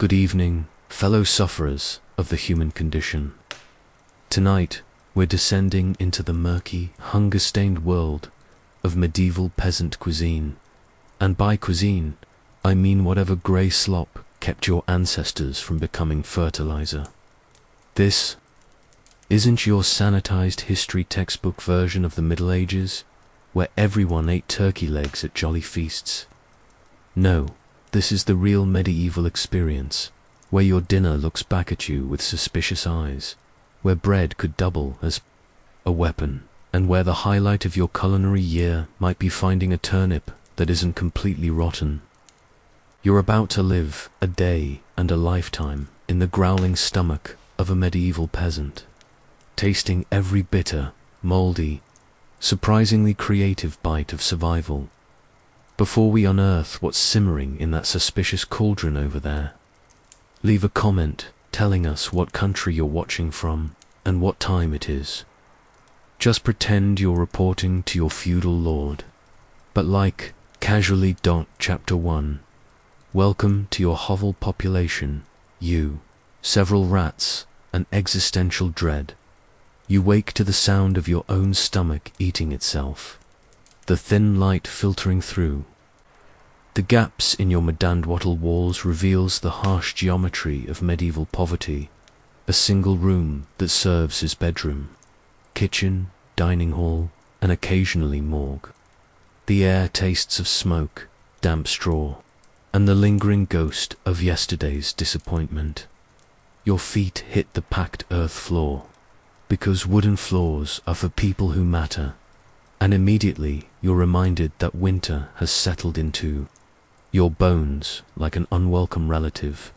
Good evening, fellow sufferers of the human condition. Tonight, we're descending into the murky, hunger-stained world of medieval peasant cuisine. And by cuisine, I mean whatever grey slop kept your ancestors from becoming fertilizer. This isn't your sanitized history textbook version of the Middle Ages, where everyone ate turkey legs at jolly feasts. No, this is the real medieval experience, where your dinner looks back at you with suspicious eyes, where bread could double as a weapon, and where the highlight of your culinary year might be finding a turnip that isn't completely rotten. You're about to live a day and a lifetime in the growling stomach of a medieval peasant, tasting every bitter, moldy, surprisingly creative bite of survival, before we unearth what's simmering in that suspicious cauldron over there. Leave a comment telling us what country you're watching from and what time it is. Just pretend you're reporting to your feudal lord. But like casually. Chapter 1. Welcome to your hovel population, you, several rats, an existential dread. You wake to the sound of your own stomach eating itself, the thin light filtering through. The gaps in your madand wattle walls reveals the harsh geometry of medieval poverty, a single room that serves as bedroom, kitchen, dining hall, and occasionally morgue. The air tastes of smoke, damp straw, and the lingering ghost of yesterday's disappointment. Your feet hit the packed earth floor, because wooden floors are for people who matter, and immediately you're reminded that winter has settled into your bones like an unwelcome relative.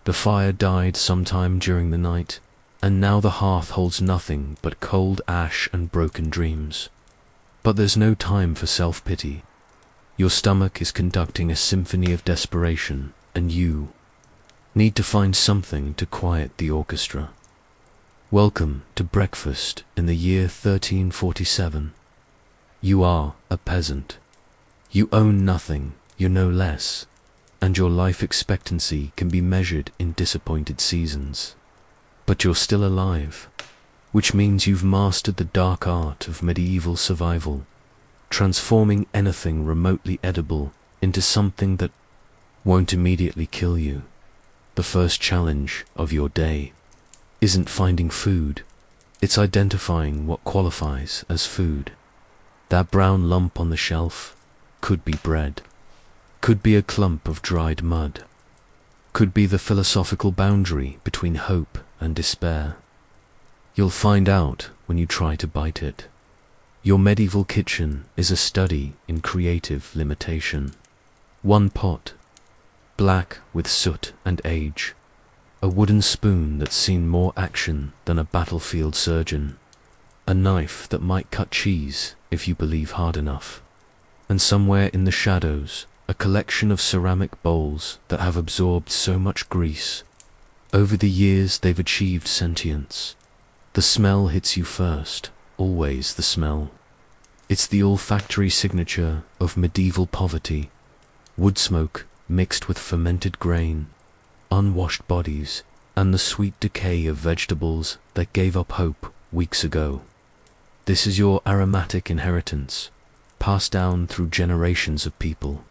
The fire died sometime during the night, and now the hearth holds nothing but cold ash and broken dreams. But there's no time for self-pity. Your stomach is conducting a symphony of desperation, and you need to find something to quiet the orchestra. Welcome to breakfast in the year 1347. You are a peasant. You own nothing, you're no less, and your life expectancy can be measured in disappointed seasons. But you're still alive, which means you've mastered the dark art of medieval survival, transforming anything remotely edible into something that won't immediately kill you. The first challenge of your day isn't finding food, it's identifying what qualifies as food. That brown lump on the shelf could be bread, could be a clump of dried mud, could be the philosophical boundary between hope and despair. You'll find out when you try to bite it. Your medieval kitchen is a study in creative limitation. One pot, black with soot and age, a wooden spoon that's seen more action than a battlefield surgeon, a knife that might cut cheese if you believe hard enough, and somewhere in the shadows, a collection of ceramic bowls that have absorbed so much grease. Over the years they've achieved sentience. The smell hits you first, always the smell. It's the olfactory signature of medieval poverty. Wood smoke mixed with fermented grain, unwashed bodies, and the sweet decay of vegetables that gave up hope weeks ago. This is your aromatic inheritance, passed down through generations of people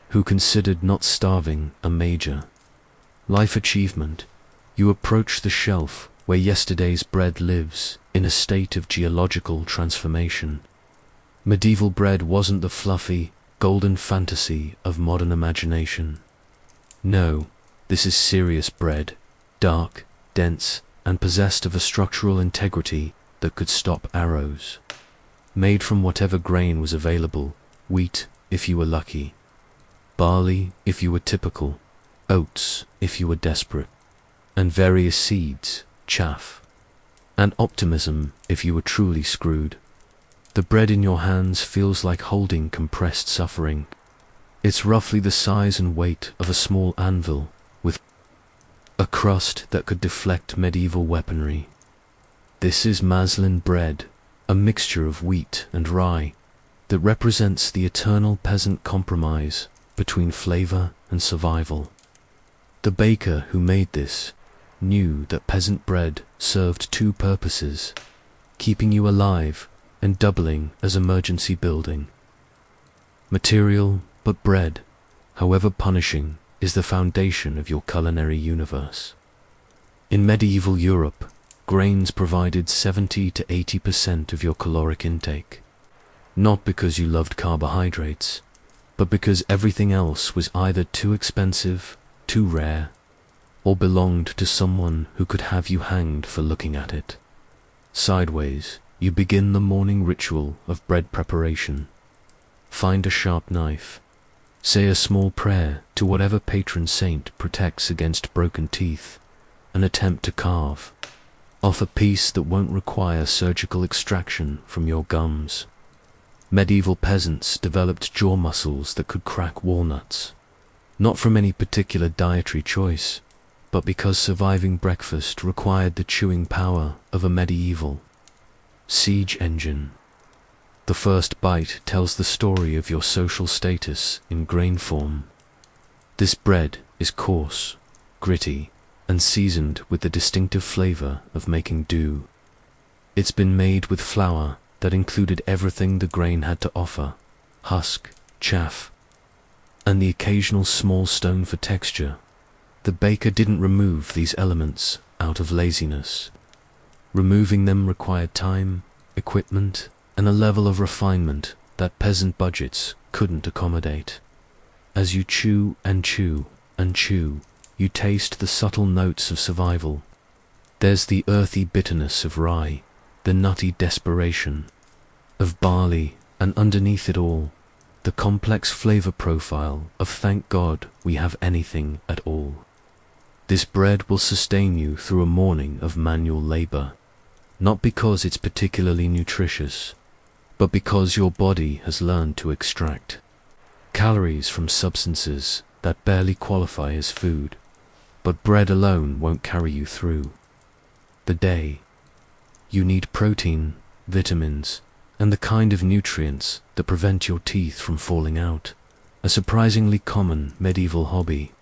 who considered not starving a major life achievement. You approach the shelf where yesterday's bread lives in a state of geological transformation. Medieval bread wasn't the fluffy, golden fantasy of modern imagination. No, this is serious bread, dark, dense, and possessed of a structural integrity that could stop arrows. Made from whatever grain was available, wheat if you were lucky, barley if you were typical, oats if you were desperate, and various seeds, chaff, and optimism if you were truly screwed. The bread in your hands feels like holding compressed suffering. It's roughly the size and weight of a small anvil, with a crust that could deflect medieval weaponry. This is maslin bread, a mixture of wheat and rye, that represents the eternal peasant compromise between flavor and survival. The baker who made this knew that peasant bread served two purposes: keeping you alive and doubling as emergency building. Material, but bread, however punishing, is the foundation of your culinary universe. In medieval Europe, grains provided 70 to 80% of your caloric intake, not because you loved carbohydrates, but because everything else was either too expensive, too rare, or belonged to someone who could have you hanged for looking at it. Sideways, you begin the morning ritual of bread preparation. Find a sharp knife. Say a small prayer to whatever patron saint protects against broken teeth, and attempt to carve off a piece that won't require surgical extraction from your gums. Medieval peasants developed jaw muscles that could crack walnuts, not from any particular dietary choice, but because surviving breakfast required the chewing power of a medieval siege engine. The first bite tells the story of your social status in grain form. This bread is coarse, gritty, and seasoned with the distinctive flavor of making dough. It's been made with flour that included everything the grain had to offer: husk, chaff, and the occasional small stone for texture. The baker didn't remove these elements out of laziness. Removing them required time, equipment, and a level of refinement that peasant budgets couldn't accommodate. As you chew and chew and chew, you taste the subtle notes of survival. There's the earthy bitterness of rye, the nutty desperation of barley, and underneath it all, the complex flavor profile of thank God we have anything at all. This bread will sustain you through a morning of manual labor, not because it's particularly nutritious, but because your body has learned to extract calories from substances that barely qualify as food. But bread alone won't carry you through the day. You need protein, vitamins, and the kind of nutrients that prevent your teeth from falling out, a surprisingly common medieval hobby.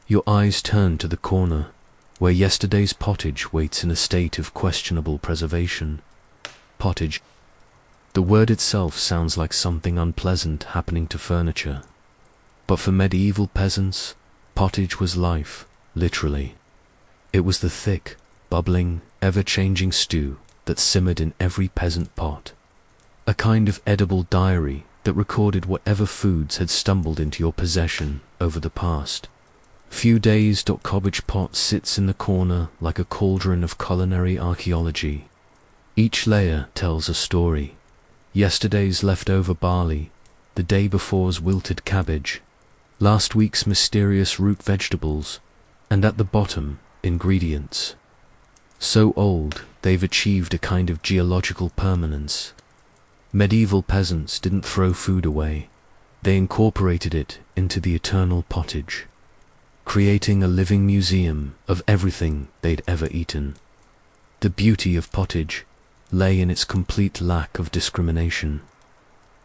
Your eyes turn to the corner where yesterday's pottage waits in a state of questionable preservation. Pottage. The word itself sounds like something unpleasant happening to furniture. But for medieval peasants, pottage was life, literally. It was the thick, bubbling, ever-changing stew that simmered in every peasant pot. A kind of edible diary that recorded whatever foods had stumbled into your possession over the past few days. Cabbage pot sits in the corner like a cauldron of culinary archaeology. Each layer tells a story. Yesterday's leftover barley, the day before's wilted cabbage, last week's mysterious root vegetables, and at the bottom, ingredients so old they've achieved a kind of geological permanence. Medieval peasants didn't throw food away. They incorporated it into the eternal pottage, creating a living museum of everything they'd ever eaten. The beauty of pottage lay in its complete lack of discrimination.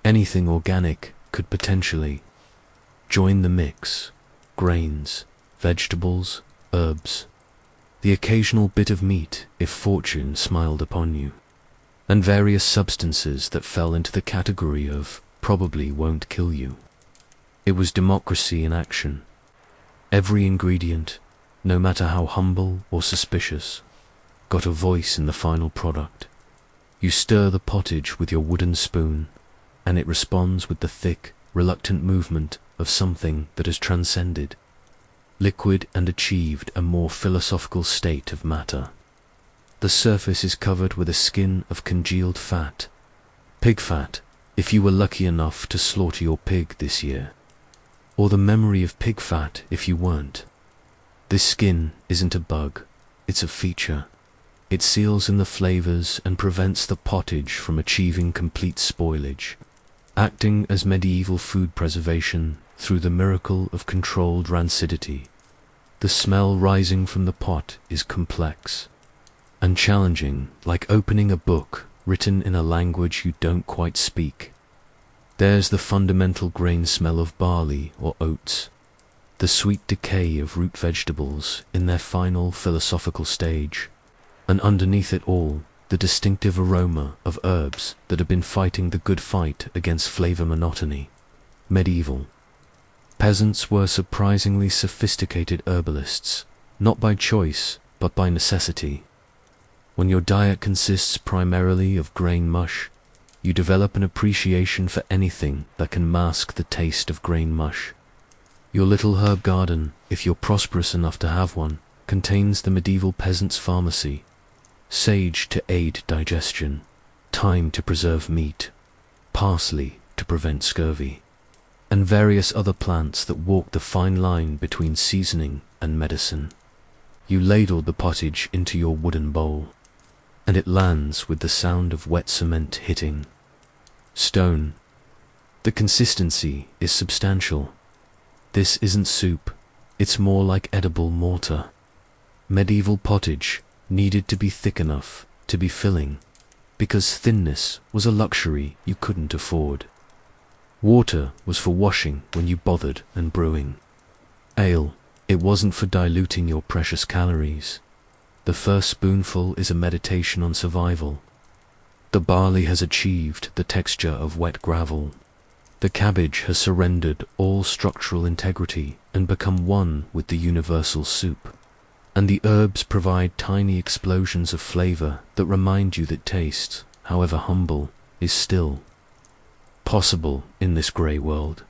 Anything organic could potentially join the mix: grains, vegetables, herbs, the occasional bit of meat if fortune smiled upon you, and various substances that fell into the category of probably won't kill you. It was democracy in action. Every ingredient, no matter how humble or suspicious, got a voice in the final product. You stir the pottage with your wooden spoon, and it responds with the thick, reluctant movement of something that has transcended liquid and achieved a more philosophical state of matter. The surface is covered with a skin of congealed fat, pig fat, if you were lucky enough to slaughter your pig this year, or the memory of pig fat if you weren't. This skin isn't a bug, it's a feature. It seals in the flavors and prevents the pottage from achieving complete spoilage, acting as medieval food preservation through the miracle of controlled rancidity. The smell rising from the pot is complex and challenging, like opening a book written in a language you don't quite speak. There's the fundamental grain smell of barley or oats, the sweet decay of root vegetables in their final philosophical stage, and underneath it all, the distinctive aroma of herbs that have been fighting the good fight against flavor monotony. Medieval peasants were surprisingly sophisticated herbalists, not by choice, but by necessity. When your diet consists primarily of grain mush, you develop an appreciation for anything that can mask the taste of grain mush. Your little herb garden, if you're prosperous enough to have one, contains the medieval peasant's pharmacy: sage to aid digestion, thyme to preserve meat, parsley to prevent scurvy, and various other plants that walk the fine line between seasoning and medicine. You ladle the pottage into your wooden bowl, and it lands with the sound of wet cement hitting stone. The consistency is substantial. This isn't soup, it's more like edible mortar. Medieval pottage needed to be thick enough to be filling, because thinness was a luxury you couldn't afford. Water was for washing when you bothered and brewing. Ale, it wasn't for diluting your precious calories. The first spoonful is a meditation on survival. The barley has achieved the texture of wet gravel. The cabbage has surrendered all structural integrity and become one with the universal soup. And the herbs provide tiny explosions of flavor that remind you that taste, however humble, is still possible in this grey world.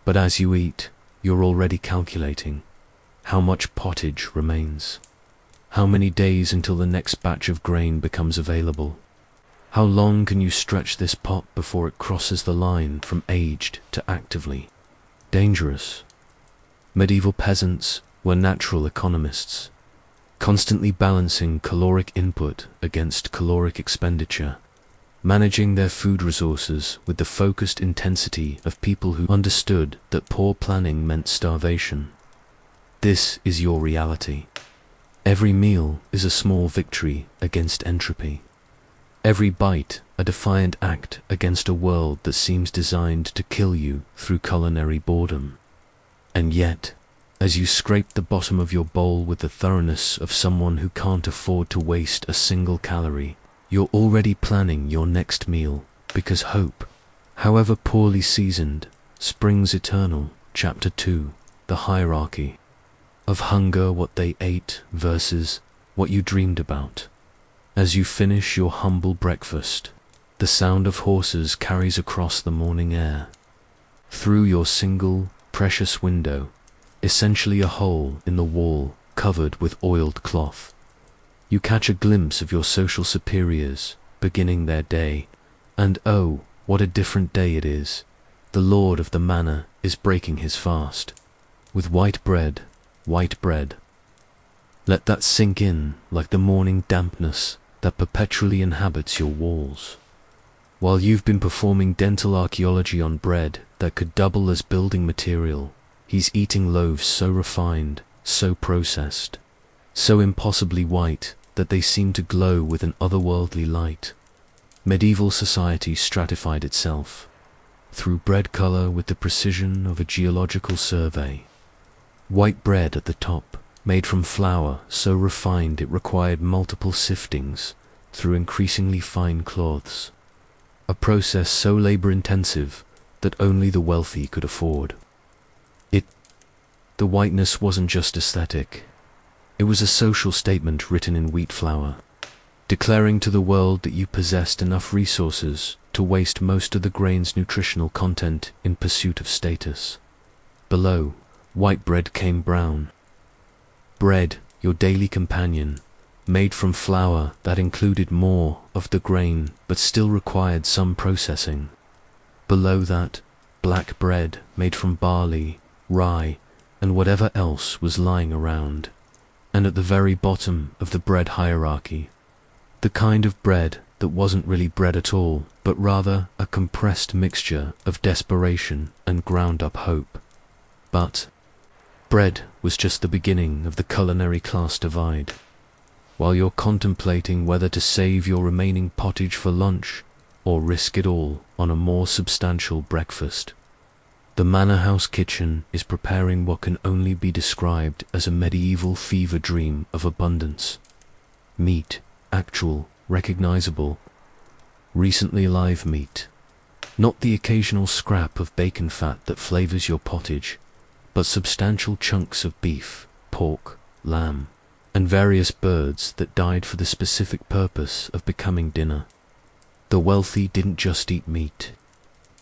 But as you eat, you're already calculating how much pottage remains. How many days until the next batch of grain becomes available? How long can you stretch this pot before it crosses the line from aged to actively dangerous? Medieval peasants were natural economists, constantly balancing caloric input against caloric expenditure, managing their food resources with the focused intensity of people who understood that poor planning meant starvation. This is your reality. Every meal is a small victory against entropy. Every bite a defiant act against a world that seems designed to kill you through culinary boredom. And yet, as you scrape the bottom of your bowl with the thoroughness of someone who can't afford to waste a single calorie, you're already planning your next meal, because hope, however poorly seasoned, springs eternal. Chapter 2, The Hierarchy of Hunger: What They Ate versus What You Dreamed About. As you finish your humble breakfast, the sound of horses carries across the morning air. Through your single, precious window, essentially a hole in the wall covered with oiled cloth, you catch a glimpse of your social superiors beginning their day, and oh, what a different day it is. The lord of the manor is breaking his fast with white bread. Let that sink in like the morning dampness that perpetually inhabits your walls. While you've been performing dental archaeology on bread that could double as building material, he's eating loaves so refined, so processed, so impossibly white that they seem to glow with an otherworldly light. Medieval society stratified itself through bread color with the precision of a geological survey. White bread at the top, made from flour so refined it required multiple siftings through increasingly fine cloths, a process so labor-intensive that only the wealthy could afford. The whiteness wasn't just aesthetic. It was a social statement written in wheat flour, declaring to the world that you possessed enough resources to waste most of the grain's nutritional content in pursuit of status. Below, white bread came brown. Bread, your daily companion, made from flour that included more of the grain but still required some processing. Below that, black bread made from barley, rye, and whatever else was lying around. And at the very bottom of the bread hierarchy, the kind of bread that wasn't really bread at all, but rather a compressed mixture of desperation and ground-up hope. But bread was just the beginning of the culinary class divide. While you're contemplating whether to save your remaining pottage for lunch or risk it all on a more substantial breakfast, The manor house kitchen is preparing what can only be described as a medieval fever dream of abundance. Meat, actual, recognizable, recently alive meat. Not the occasional scrap of bacon fat that flavors your pottage, but substantial chunks of beef, pork, lamb, and various birds that died for the specific purpose of becoming dinner. The wealthy didn't just eat meat.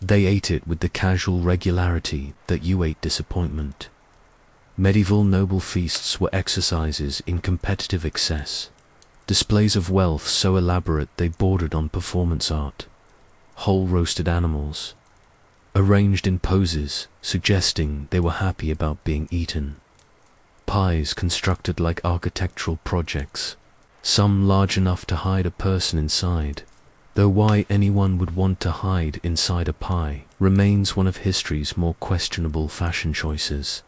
They ate it with the casual regularity that you ate disappointment. Medieval noble feasts were exercises in competitive excess, displays of wealth so elaborate they bordered on performance art. Whole roasted animals, arranged in poses suggesting they were happy about being eaten. Pies constructed like architectural projects, some large enough to hide a person inside, though why anyone would want to hide inside a pie remains one of history's more questionable fashion choices.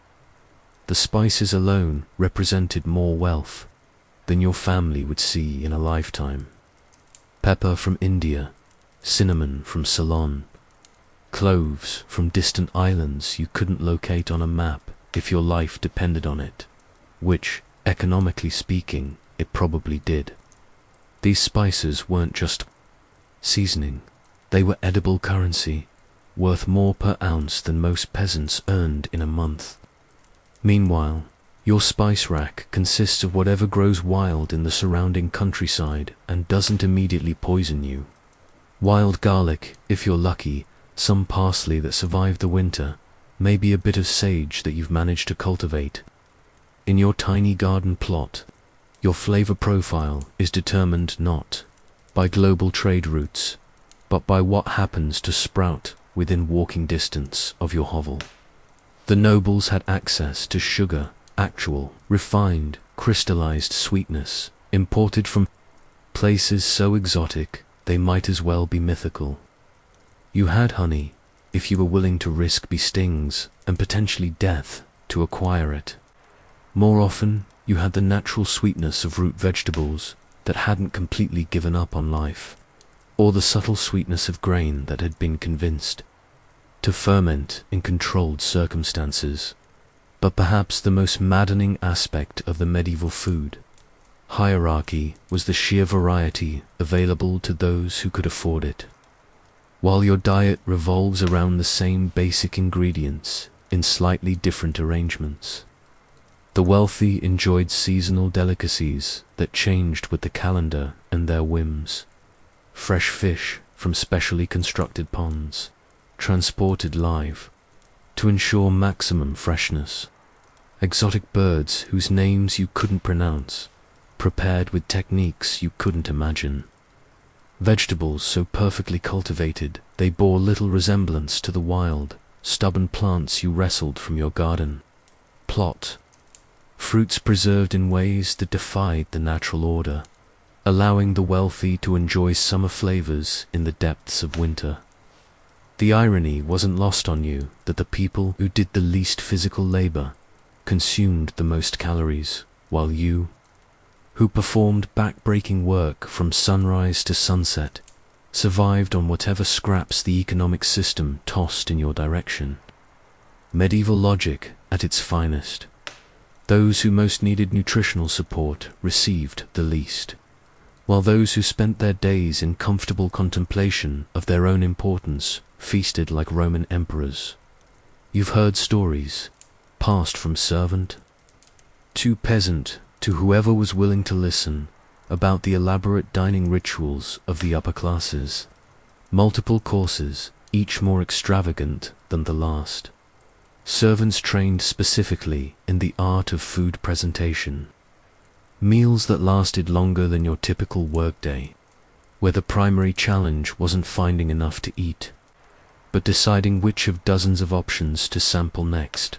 The spices alone represented more wealth than your family would see in a lifetime. Pepper from India, cinnamon from Ceylon, cloves from distant islands you couldn't locate on a map if your life depended on it, which, economically speaking, it probably did. These spices weren't just seasoning, they were edible currency, worth more per ounce than most peasants earned in a month. Meanwhile, your spice rack consists of whatever grows wild in the surrounding countryside and doesn't immediately poison you. Wild garlic, if you're lucky, some parsley that survived the winter, maybe a bit of sage that you've managed to cultivate. In your tiny garden plot, your flavor profile is determined not by global trade routes, but by what happens to sprout within walking distance of your hovel. The nobles had access to sugar, actual, refined, crystallized sweetness, imported from places so exotic they might as well be mythical. You had honey, if you were willing to risk bee stings and potentially death to acquire it. More often, you had the natural sweetness of root vegetables that hadn't completely given up on life, or the subtle sweetness of grain that had been convinced to ferment in controlled circumstances. But perhaps the most maddening aspect of the medieval food hierarchy was the sheer variety available to those who could afford it. While your diet revolves around the same basic ingredients in slightly different arrangements, the wealthy enjoyed seasonal delicacies that changed with the calendar and their whims. Fresh fish from specially constructed ponds, transported live to ensure maximum freshness. Exotic birds whose names you couldn't pronounce, prepared with techniques you couldn't imagine. Vegetables so perfectly cultivated they bore little resemblance to the wild, stubborn plants you wrestled from your garden plot. Fruits preserved in ways that defied the natural order, allowing the wealthy to enjoy summer flavors in the depths of winter. The irony wasn't lost on you that the people who did the least physical labor consumed the most calories, while you, who performed back-breaking work from sunrise to sunset, survived on whatever scraps the economic system tossed in your direction. Medieval logic at its finest. Those who most needed nutritional support received the least, while those who spent their days in comfortable contemplation of their own importance feasted like Roman emperors. You've heard stories, passed from servant to peasant to whoever was willing to listen, about the elaborate dining rituals of the upper classes. Multiple courses, each more extravagant than the last. Servants trained specifically in the art of food presentation. Meals that lasted longer than your typical workday, where the primary challenge wasn't finding enough to eat, but deciding which of dozens of options to sample next.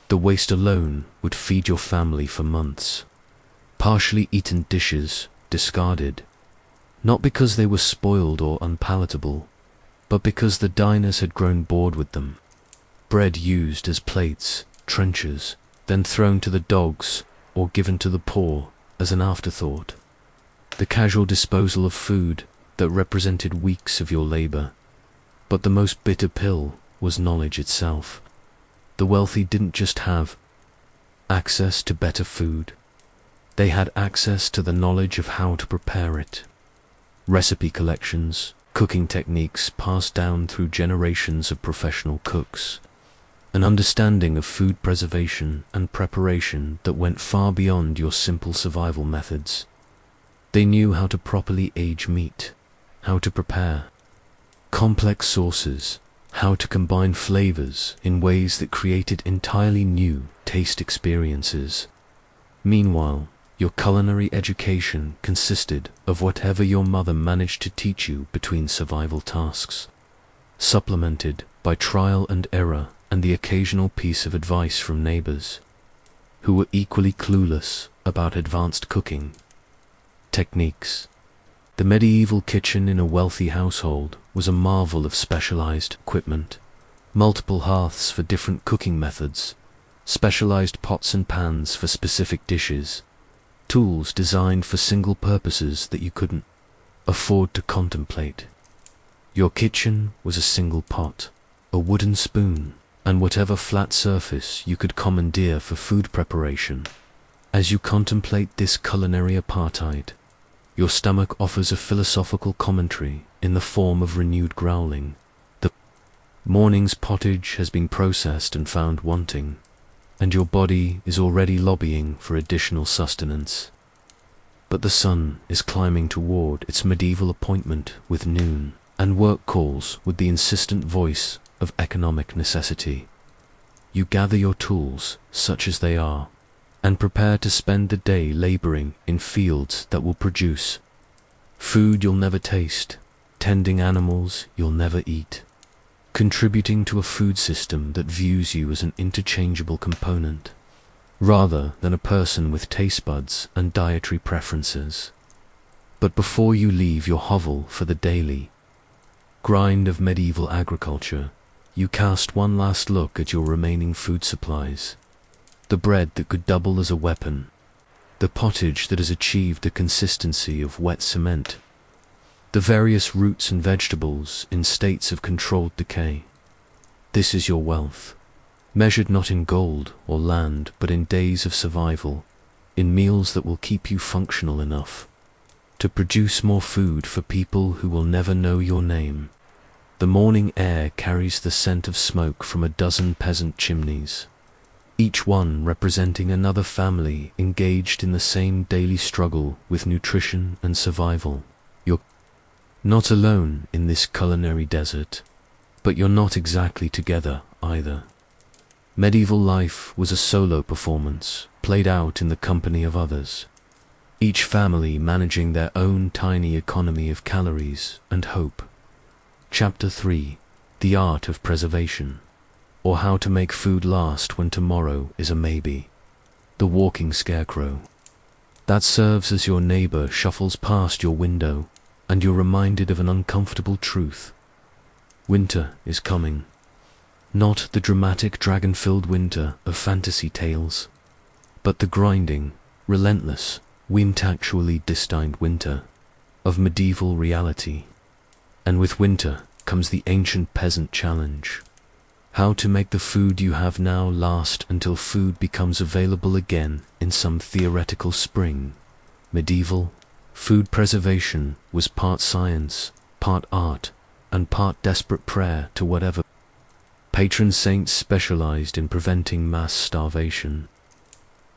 The waste alone would feed your family for months. Partially eaten dishes discarded, not because they were spoiled or unpalatable, but because the diners had grown bored with them. Bread used as plates, trenchers, then thrown to the dogs or given to the poor as an afterthought. The casual disposal of food that represented weeks of your labor. But the most bitter pill was knowledge itself. The wealthy didn't just have access to better food, they had access to the knowledge of how to prepare it. Recipe collections, cooking techniques passed down through generations of professional cooks, an understanding of food preservation and preparation that went far beyond your simple survival methods. They knew how to properly age meat, how to prepare complex sauces, how to combine flavors in ways that created entirely new taste experiences. Meanwhile, your culinary education consisted of whatever your mother managed to teach you between survival tasks, supplemented by trial and error and the occasional piece of advice from neighbors, who were equally clueless about advanced cooking techniques. The medieval kitchen in a wealthy household was a marvel of specialized equipment, multiple hearths for different cooking methods, specialized pots and pans for specific dishes, tools designed for single purposes that you couldn't afford to contemplate. Your kitchen was a single pot, a wooden spoon, and whatever flat surface you could commandeer for food preparation. As you contemplate this culinary apartheid, your stomach offers a philosophical commentary in the form of renewed growling. The morning's pottage has been processed and found wanting, and your body is already lobbying for additional sustenance. But the sun is climbing toward its medieval appointment with noon, and work calls with the insistent voice of economic necessity. You gather your tools, such as they are, and prepare to spend the day laboring in fields that will produce food you'll never taste, tending animals you'll never eat, contributing to a food system that views you as an interchangeable component, rather than a person with taste buds and dietary preferences. But before you leave your hovel for the daily grind of medieval agriculture, you cast one last look at your remaining food supplies. The bread that could double as a weapon, the pottage that has achieved the consistency of wet cement, the various roots and vegetables in states of controlled decay. This is your wealth, measured not in gold or land, but in days of survival, in meals that will keep you functional enough to produce more food for people who will never know your name. The morning air carries the scent of smoke from a dozen peasant chimneys, each one representing another family engaged in the same daily struggle with nutrition and survival. You're not alone in this culinary desert, but you're not exactly together either. Medieval life was a solo performance, played out in the company of others, each family managing their own tiny economy of calories and hope. Chapter 3: The Art of Preservation, or How to Make Food Last When Tomorrow is a Maybe. The walking scarecrow that serves as your neighbor shuffles past your window, and you're reminded of an uncomfortable truth. Winter is coming. Not the dramatic dragon-filled winter of fantasy tales, but the grinding, relentless, wind-actually destined winter of medieval reality. And with winter comes the ancient peasant challenge: how to make the food you have now last until food becomes available again in some theoretical spring. Medieval food preservation was part science, part art, and part desperate prayer to whatever patron saints specialized in preventing mass starvation.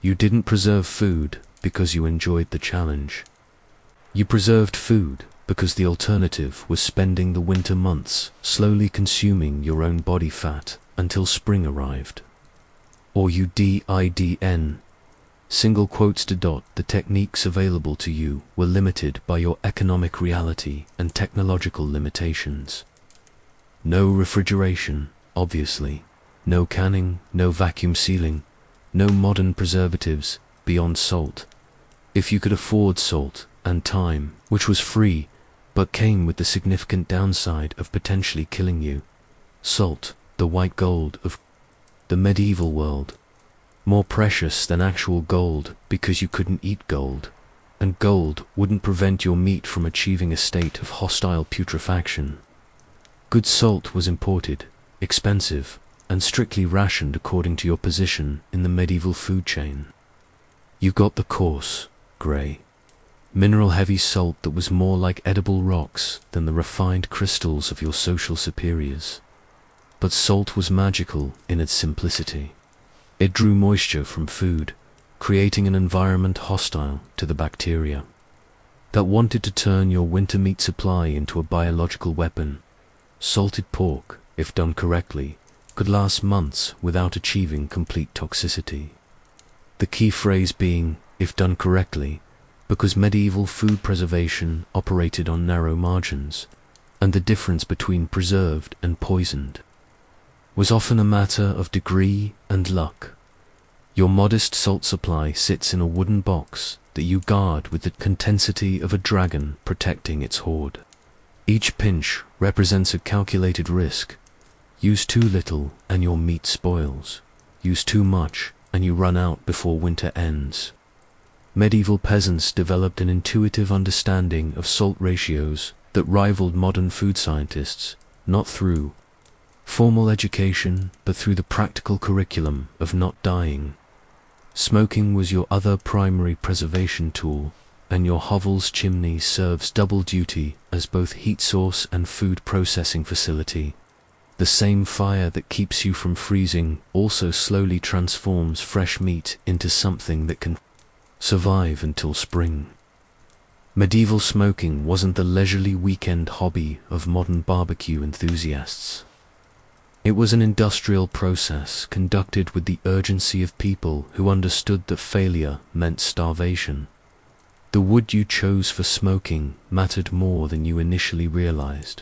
You didn't preserve food because you enjoyed the challenge. You preserved food because the alternative was spending the winter months slowly consuming your own body fat until spring arrived. Or you didn't. Single quotes to dot. The techniques available to you were limited by your economic reality and technological limitations. No refrigeration, obviously. No canning, no vacuum sealing, no modern preservatives beyond salt. If you could afford salt and time, which was free, but came with the significant downside of potentially killing you. Salt, the white gold of the medieval world, more precious than actual gold because you couldn't eat gold, and gold wouldn't prevent your meat from achieving a state of hostile putrefaction. Good salt was imported, expensive, and strictly rationed according to your position in the medieval food chain. You got the coarse, grey, mineral-heavy salt that was more like edible rocks than the refined crystals of your social superiors. But salt was magical in its simplicity. It drew moisture from food, creating an environment hostile to the bacteria that wanted to turn your winter meat supply into a biological weapon. Salted pork, if done correctly, could last months without achieving complete toxicity. The key phrase being, if done correctly, because medieval food preservation operated on narrow margins, and the difference between preserved and poisoned was often a matter of degree and luck. Your modest salt supply sits in a wooden box that you guard with the intensity of a dragon protecting its hoard. Each pinch represents a calculated risk. Use too little and your meat spoils. Use too much and you run out before winter ends. Medieval peasants developed an intuitive understanding of salt ratios that rivaled modern food scientists, not through formal education, but through the practical curriculum of not dying. Smoking was your other primary preservation tool, and your hovel's chimney serves double duty as both heat source and food processing facility. The same fire that keeps you from freezing also slowly transforms fresh meat into something that can survive until spring. Medieval smoking wasn't the leisurely weekend hobby of modern barbecue enthusiasts. It was an industrial process conducted with the urgency of people who understood that failure meant starvation. The wood you chose for smoking mattered more than you initially realized.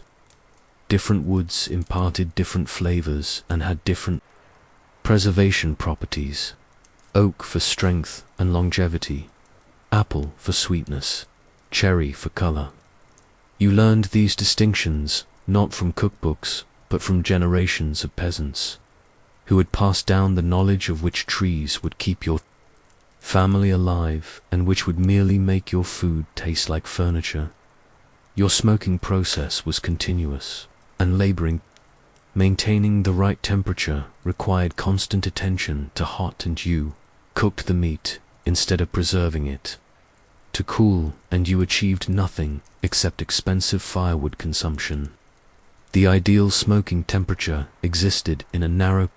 Different woods imparted different flavors and had different preservation properties. Oak for strength and longevity, apple for sweetness, cherry for color. You learned these distinctions not from cookbooks, but from generations of peasants who had passed down the knowledge of which trees would keep your family alive and which would merely make your food taste like furniture. Your smoking process was continuous and laboring. Maintaining the right temperature required constant attention to hot, and you cooked the meat instead of preserving it to cool, and you achieved nothing except expensive firewood consumption. The ideal smoking temperature existed in a narrow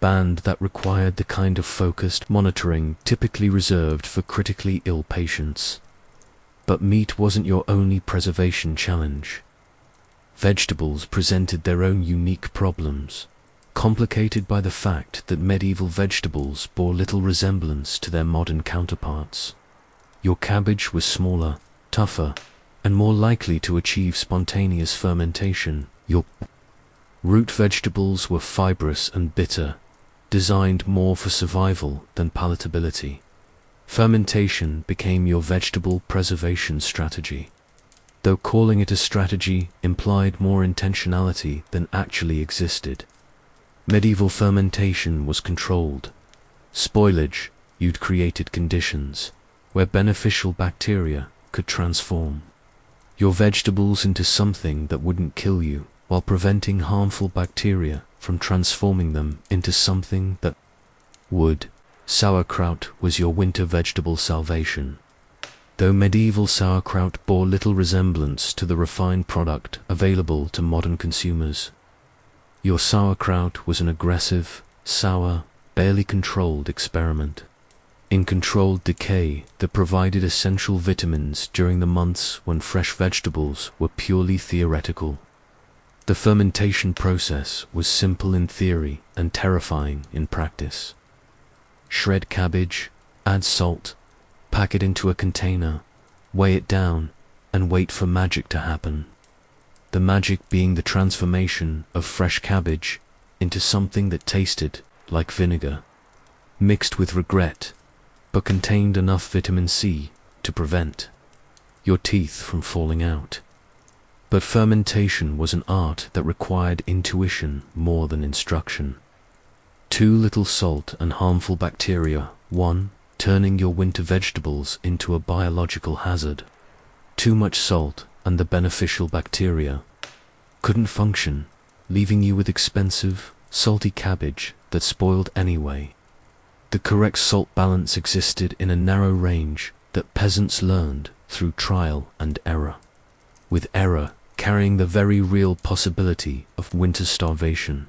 band that required the kind of focused monitoring typically reserved for critically ill patients. But meat wasn't your only preservation challenge. Vegetables presented their own unique problems, complicated by the fact that medieval vegetables bore little resemblance to their modern counterparts. Your cabbage was smaller, tougher, and more likely to achieve spontaneous fermentation. Your root vegetables were fibrous and bitter, designed more for survival than palatability. Fermentation became your vegetable preservation strategy, though calling it a strategy implied more intentionality than actually existed. Medieval fermentation was controlled. Spoilage, you'd created conditions where beneficial bacteria could transform your vegetables into something that wouldn't kill you, while preventing harmful bacteria from transforming them into something that would. Sauerkraut was your winter vegetable salvation. Though medieval sauerkraut bore little resemblance to the refined product available to modern consumers, your sauerkraut was an aggressive, sour, barely controlled experiment in controlled decay that provided essential vitamins during the months when fresh vegetables were purely theoretical. The fermentation process was simple in theory and terrifying in practice. Shred cabbage, add salt, pack it into a container, weigh it down, and wait for magic to happen. The magic being the transformation of fresh cabbage into something that tasted like vinegar, mixed with regret, but contained enough vitamin C to prevent your teeth from falling out. But fermentation was an art that required intuition more than instruction. Too little salt and harmful bacteria, 1. Turning your winter vegetables into a biological hazard. Too much salt and the beneficial bacteria couldn't function, leaving you with expensive, salty cabbage that spoiled anyway. The correct salt balance existed in a narrow range that peasants learned through trial and error, with error carrying the very real possibility of winter starvation.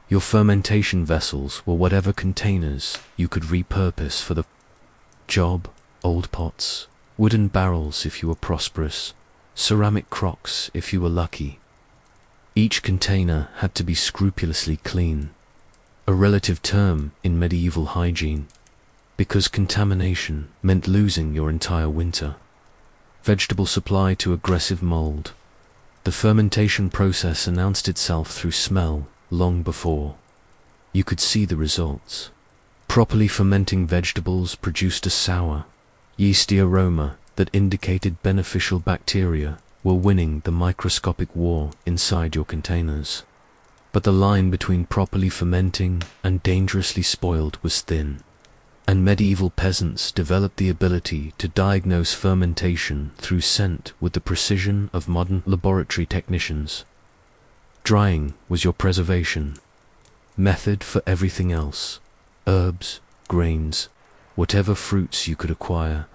Your fermentation vessels were whatever containers you could repurpose for the job: old pots, wooden barrels if you were prosperous, ceramic crocks if you were lucky. Each container had to be scrupulously clean, a relative term in medieval hygiene, because contamination meant losing your entire winter. Vegetable supply to aggressive mold. The fermentation process announced itself through smell long before you could see the results. Properly fermenting vegetables produced a sour, yeasty aroma that indicated beneficial bacteria were winning the microscopic war inside your containers. But the line between properly fermenting and dangerously spoiled was thin, and medieval peasants developed the ability to diagnose fermentation through scent with the precision of modern laboratory technicians. Drying was your preservation method for everything else: herbs, grains, whatever fruits you could acquire,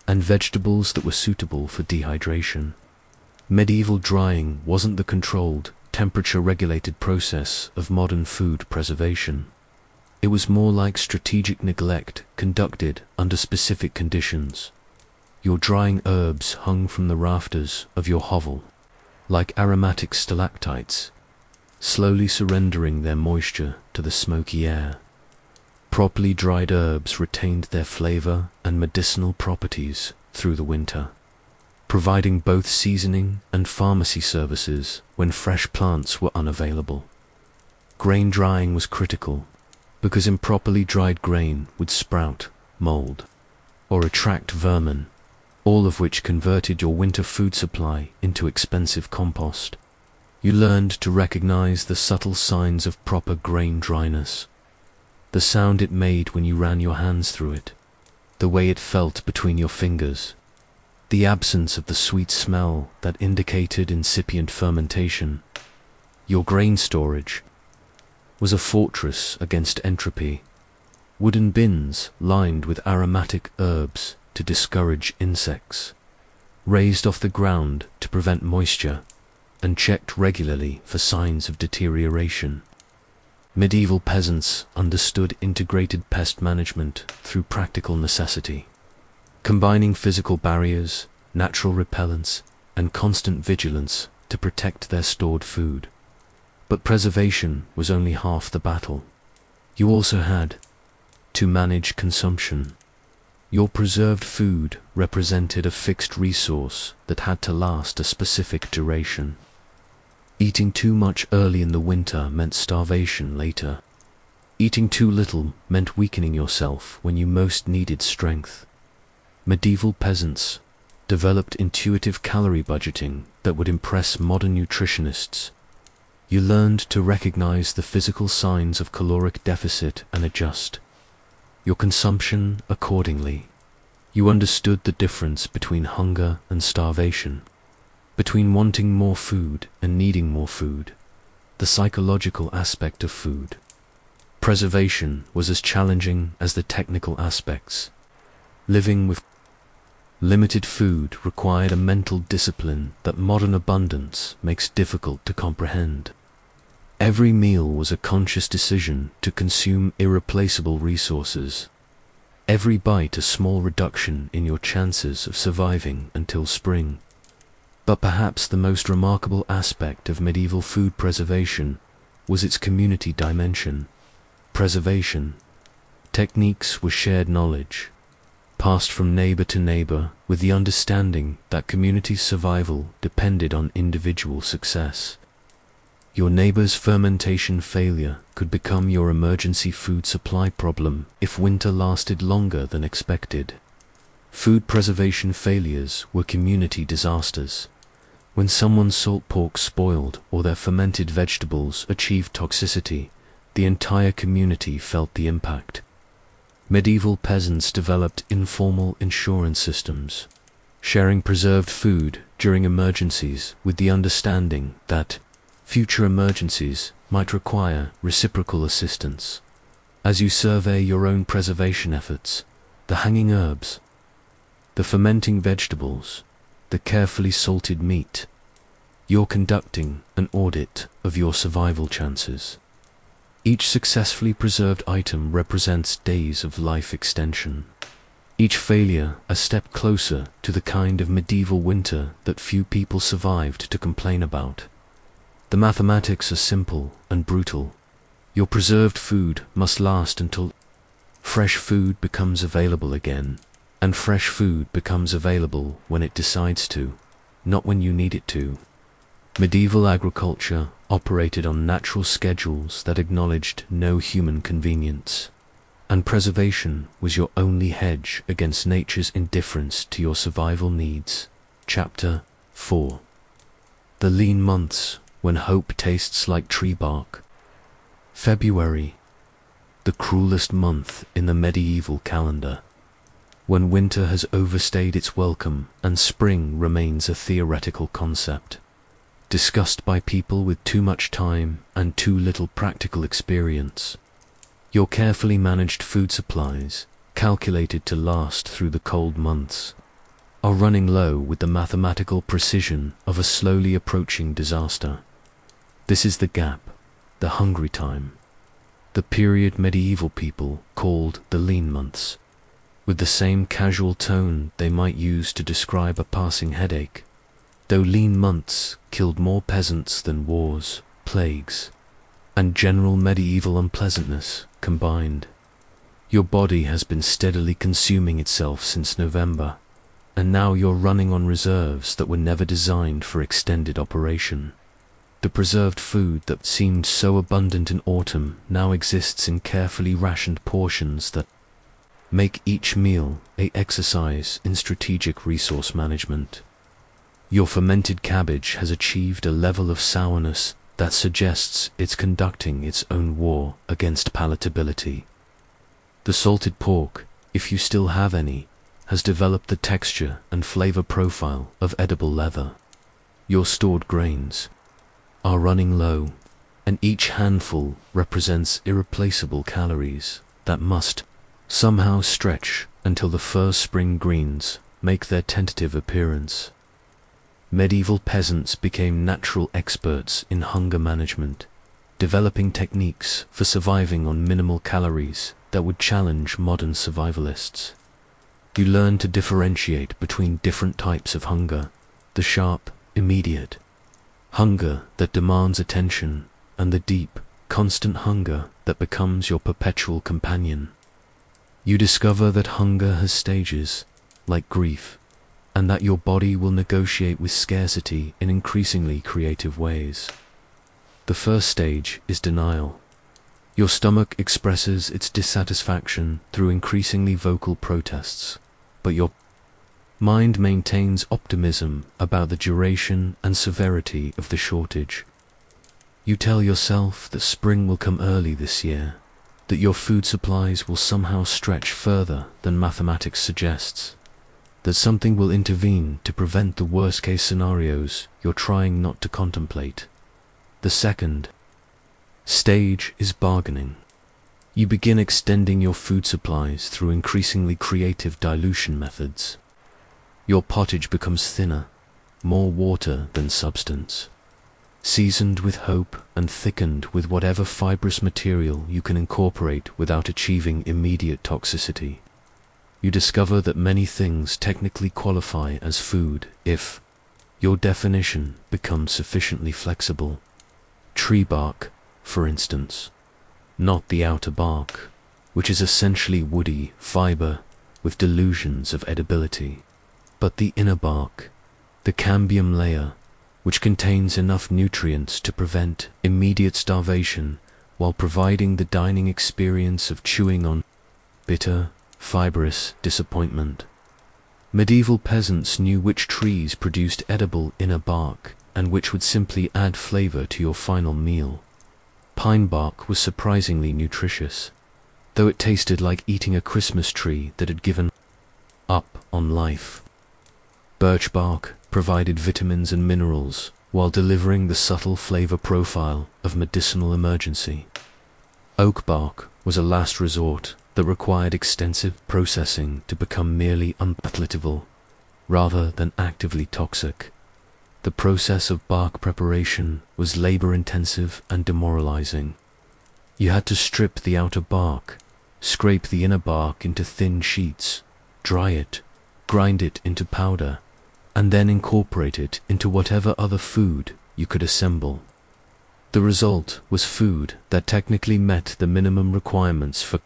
and vegetables that were suitable for dehydration. Medieval drying wasn't the controlled, temperature-regulated process of modern food preservation. It was more like strategic neglect conducted under specific conditions. Your drying herbs hung from the rafters of your hovel, like aromatic stalactites, slowly surrendering their moisture to the smoky air. Properly dried herbs retained their flavor and medicinal properties through the winter, providing both seasoning and pharmacy services when fresh plants were unavailable. Grain drying was critical, because improperly dried grain would sprout, mold, or attract vermin, all of which converted your winter food supply into expensive compost. You learned to recognize the subtle signs of proper grain dryness: the sound it made when you ran your hands through it, the way it felt between your fingers, the absence of the sweet smell that indicated incipient fermentation. Your grain storage was a fortress against entropy. Wooden bins lined with aromatic herbs to discourage insects, raised off the ground to prevent moisture, and checked regularly for signs of deterioration. Medieval peasants understood integrated pest management through practical necessity, combining physical barriers, natural repellents, and constant vigilance to protect their stored food. But preservation was only half the battle. You also had to manage consumption. Your preserved food represented a fixed resource that had to last a specific duration. Eating too much early in the winter meant starvation later. Eating too little meant weakening yourself when you most needed strength. Medieval peasants developed intuitive calorie budgeting that would impress modern nutritionists. You learned to recognize the physical signs of caloric deficit and adjust your consumption accordingly. You understood the difference between hunger and starvation, between wanting more food and needing more food, the psychological aspect of food. Preservation was as challenging as the technical aspects. Living with limited food required a mental discipline that modern abundance makes difficult to comprehend. Every meal was a conscious decision to consume irreplaceable resources. Every bite a small reduction in your chances of surviving until spring. But perhaps the most remarkable aspect of medieval food preservation was its community dimension. Preservation techniques were shared knowledge, passed from neighbor to neighbor with the understanding that community survival depended on individual success. Your neighbor's fermentation failure could become your emergency food supply problem if winter lasted longer than expected. Food preservation failures were community disasters. When someone's salt pork spoiled or their fermented vegetables achieved toxicity, the entire community felt the impact. Medieval peasants developed informal insurance systems, sharing preserved food during emergencies with the understanding that future emergencies might require reciprocal assistance. As you survey your own preservation efforts, the hanging herbs, the fermenting vegetables, the carefully salted meat, you're conducting an audit of your survival chances. Each successfully preserved item represents days of life extension. Each failure a step closer to the kind of medieval winter that few people survived to complain about. The mathematics are simple and brutal. Your preserved food must last until fresh food becomes available again, and fresh food becomes available when it decides to, not when you need it to. Medieval agriculture operated on natural schedules that acknowledged no human convenience, and preservation was your only hedge against nature's indifference to your survival needs. Chapter 4. The lean months when hope tastes like tree bark. February, the cruelest month in the medieval calendar, when winter has overstayed its welcome and spring remains a theoretical concept, discussed by people with too much time and too little practical experience. Your carefully managed food supplies, calculated to last through the cold months, are running low with the mathematical precision of a slowly approaching disaster. This is the gap, the hungry time, the period medieval people called the lean months, with the same casual tone they might use to describe a passing headache, though lean months killed more peasants than wars, plagues, and general medieval unpleasantness combined. Your body has been steadily consuming itself since November, and now you're running on reserves that were never designed for extended operation. The preserved food that seemed so abundant in autumn now exists in carefully rationed portions that make each meal an exercise in strategic resource management. Your fermented cabbage has achieved a level of sourness that suggests it's conducting its own war against palatability. The salted pork, if you still have any, has developed the texture and flavor profile of edible leather. Your stored grains are running low, and each handful represents irreplaceable calories that must somehow stretch until the first spring greens make their tentative appearance. Medieval peasants became natural experts in hunger management, developing techniques for surviving on minimal calories that would challenge modern survivalists. You learn to differentiate between different types of hunger: the sharp, immediate hunger that demands attention, and the deep, constant hunger that becomes your perpetual companion. You discover that hunger has stages, like grief, and that your body will negotiate with scarcity in increasingly creative ways. The first stage is denial. Your stomach expresses its dissatisfaction through increasingly vocal protests, but your mind maintains optimism about the duration and severity of the shortage. You tell yourself that spring will come early this year, that your food supplies will somehow stretch further than mathematics suggests, that something will intervene to prevent the worst-case scenarios you're trying not to contemplate. The second stage is bargaining. You begin extending your food supplies through increasingly creative dilution methods. Your pottage becomes thinner, more water than substance, seasoned with hope and thickened with whatever fibrous material you can incorporate without achieving immediate toxicity. You discover that many things technically qualify as food if your definition becomes sufficiently flexible. Tree bark, for instance, not the outer bark, which is essentially woody fiber with delusions of edibility, but the inner bark, the cambium layer, which contains enough nutrients to prevent immediate starvation while providing the dining experience of chewing on bitter, fibrous disappointment. Medieval peasants knew which trees produced edible inner bark and which would simply add flavor to your final meal. Pine bark was surprisingly nutritious, though it tasted like eating a Christmas tree that had given up on life. Birch bark provided vitamins and minerals, while delivering the subtle flavor profile of medicinal emergency. Oak bark was a last resort that required extensive processing to become merely unpalatable, rather than actively toxic. The process of bark preparation was labor-intensive and demoralizing. You had to strip the outer bark, scrape the inner bark into thin sheets, dry it, grind it into powder, and then incorporate it into whatever other food you could assemble. The result was food that technically met the minimum requirements for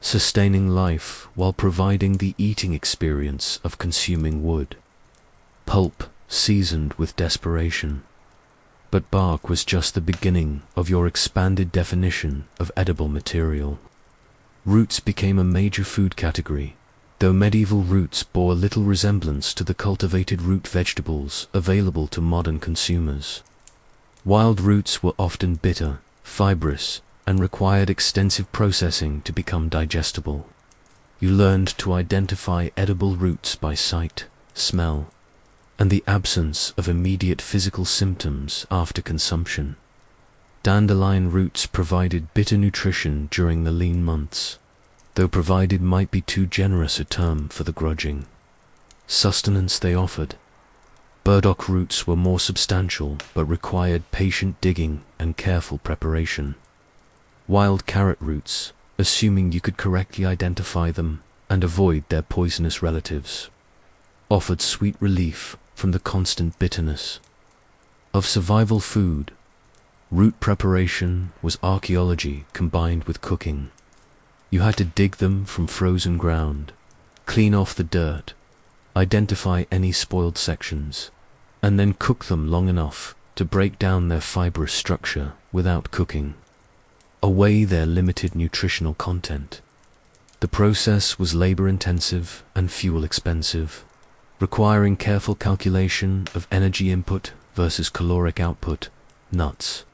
sustaining life while providing the eating experience of consuming wood. Pulp seasoned with desperation. But bark was just the beginning of your expanded definition of edible material. Roots became a major food category, though medieval roots bore little resemblance to the cultivated root vegetables available to modern consumers. Wild roots were often bitter, fibrous, and required extensive processing to become digestible. You learned to identify edible roots by sight, smell, and the absence of immediate physical symptoms after consumption. Dandelion roots provided bitter nutrition during the lean months, though provided might be too generous a term for the grudging sustenance they offered. Burdock roots were more substantial but required patient digging and careful preparation. Wild carrot roots, assuming you could correctly identify them and avoid their poisonous relatives, offered sweet relief from the constant bitterness of survival food. Root preparation was archaeology combined with cooking. You had to dig them from frozen ground, clean off the dirt, identify any spoiled sections, and then cook them long enough to break down their fibrous structure without cooking away their limited nutritional content. The process was labor-intensive and fuel-expensive, requiring careful calculation of energy input versus caloric output. Nuts,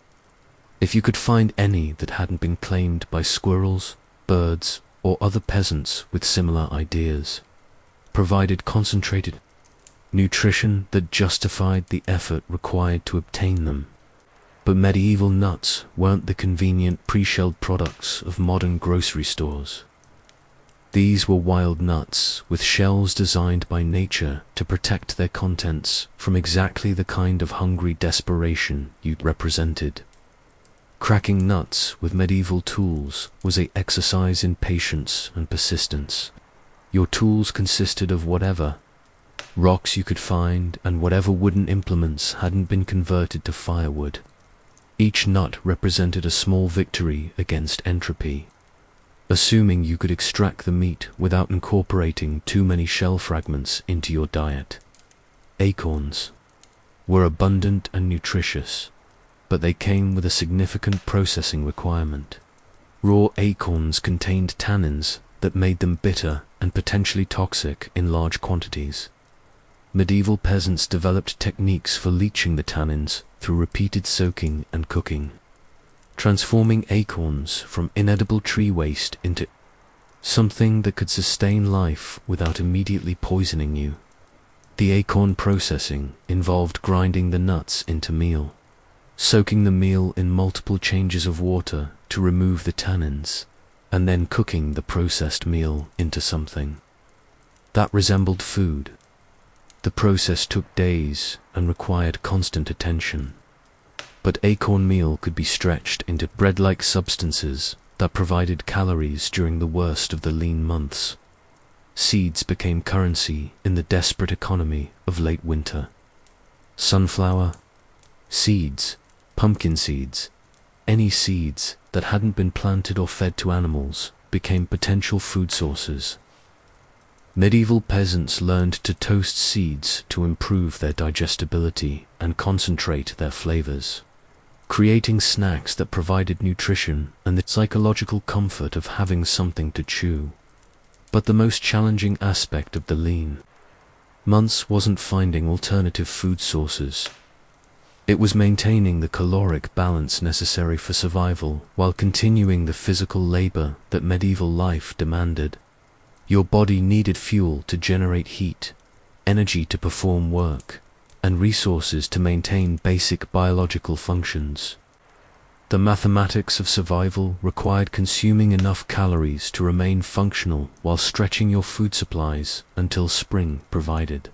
if you could find any that hadn't been claimed by squirrels, birds, or other peasants with similar ideas, provided concentrated nutrition that justified the effort required to obtain them. But medieval nuts weren't the convenient pre-shelled products of modern grocery stores. These were wild nuts with shells designed by nature to protect their contents from exactly the kind of hungry desperation you represented. Cracking nuts with medieval tools was an exercise in patience and persistence. Your tools consisted of whatever rocks you could find and whatever wooden implements hadn't been converted to firewood. Each nut represented a small victory against entropy, assuming you could extract the meat without incorporating too many shell fragments into your diet. Acorns were abundant and nutritious, but they came with a significant processing requirement. Raw acorns contained tannins that made them bitter and potentially toxic in large quantities. Medieval peasants developed techniques for leaching the tannins through repeated soaking and cooking, transforming acorns from inedible tree waste into something that could sustain life without immediately poisoning you. The acorn processing involved grinding the nuts into meal, soaking the meal in multiple changes of water to remove the tannins, and then cooking the processed meal into something that resembled food. The process took days and required constant attention, but acorn meal could be stretched into bread-like substances that provided calories during the worst of the lean months. Seeds became currency in the desperate economy of late winter. Sunflower seeds, pumpkin seeds, any seeds that hadn't been planted or fed to animals became potential food sources. Medieval peasants learned to toast seeds to improve their digestibility and concentrate their flavors, creating snacks that provided nutrition and the psychological comfort of having something to chew. But the most challenging aspect of the lean months wasn't finding alternative food sources. It was maintaining the caloric balance necessary for survival while continuing the physical labor that medieval life demanded. Your body needed fuel to generate heat, energy to perform work, and resources to maintain basic biological functions. The mathematics of survival required consuming enough calories to remain functional while stretching your food supplies until spring provided.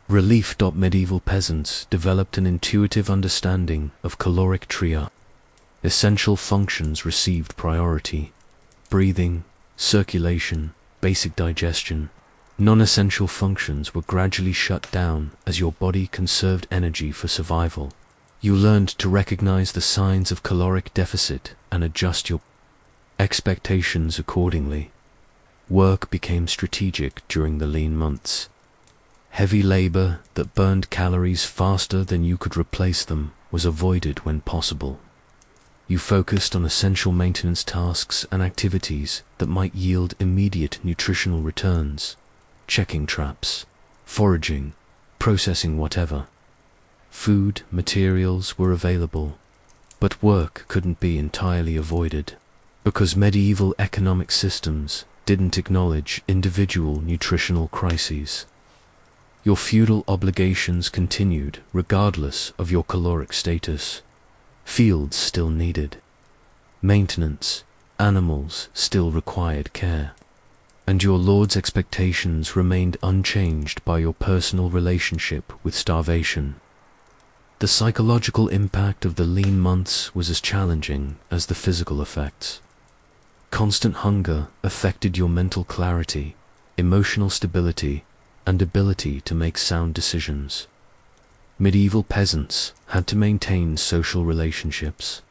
Relief. Medieval peasants developed an intuitive understanding of caloric triage. Essential functions received priority: breathing, circulation, basic digestion. Non-essential functions were gradually shut down as your body conserved energy for survival. You learned to recognize the signs of caloric deficit and adjust your expectations accordingly. Work became strategic during the lean months. Heavy labor that burned calories faster than you could replace them was avoided when possible. You focused on essential maintenance tasks and activities that might yield immediate nutritional returns: checking traps, foraging, processing whatever. Food materials were available, but work couldn't be entirely avoided, because medieval economic systems didn't acknowledge individual nutritional crises. Your feudal obligations continued regardless of your caloric status. Fields still needed maintenance, animals still required care, and your lord's expectations remained unchanged by your personal relationship with starvation. The psychological impact of the lean months was as challenging as the physical effects. Constant hunger affected your mental clarity, emotional stability, and ability to make sound decisions. Medieval peasants had to maintain social relationships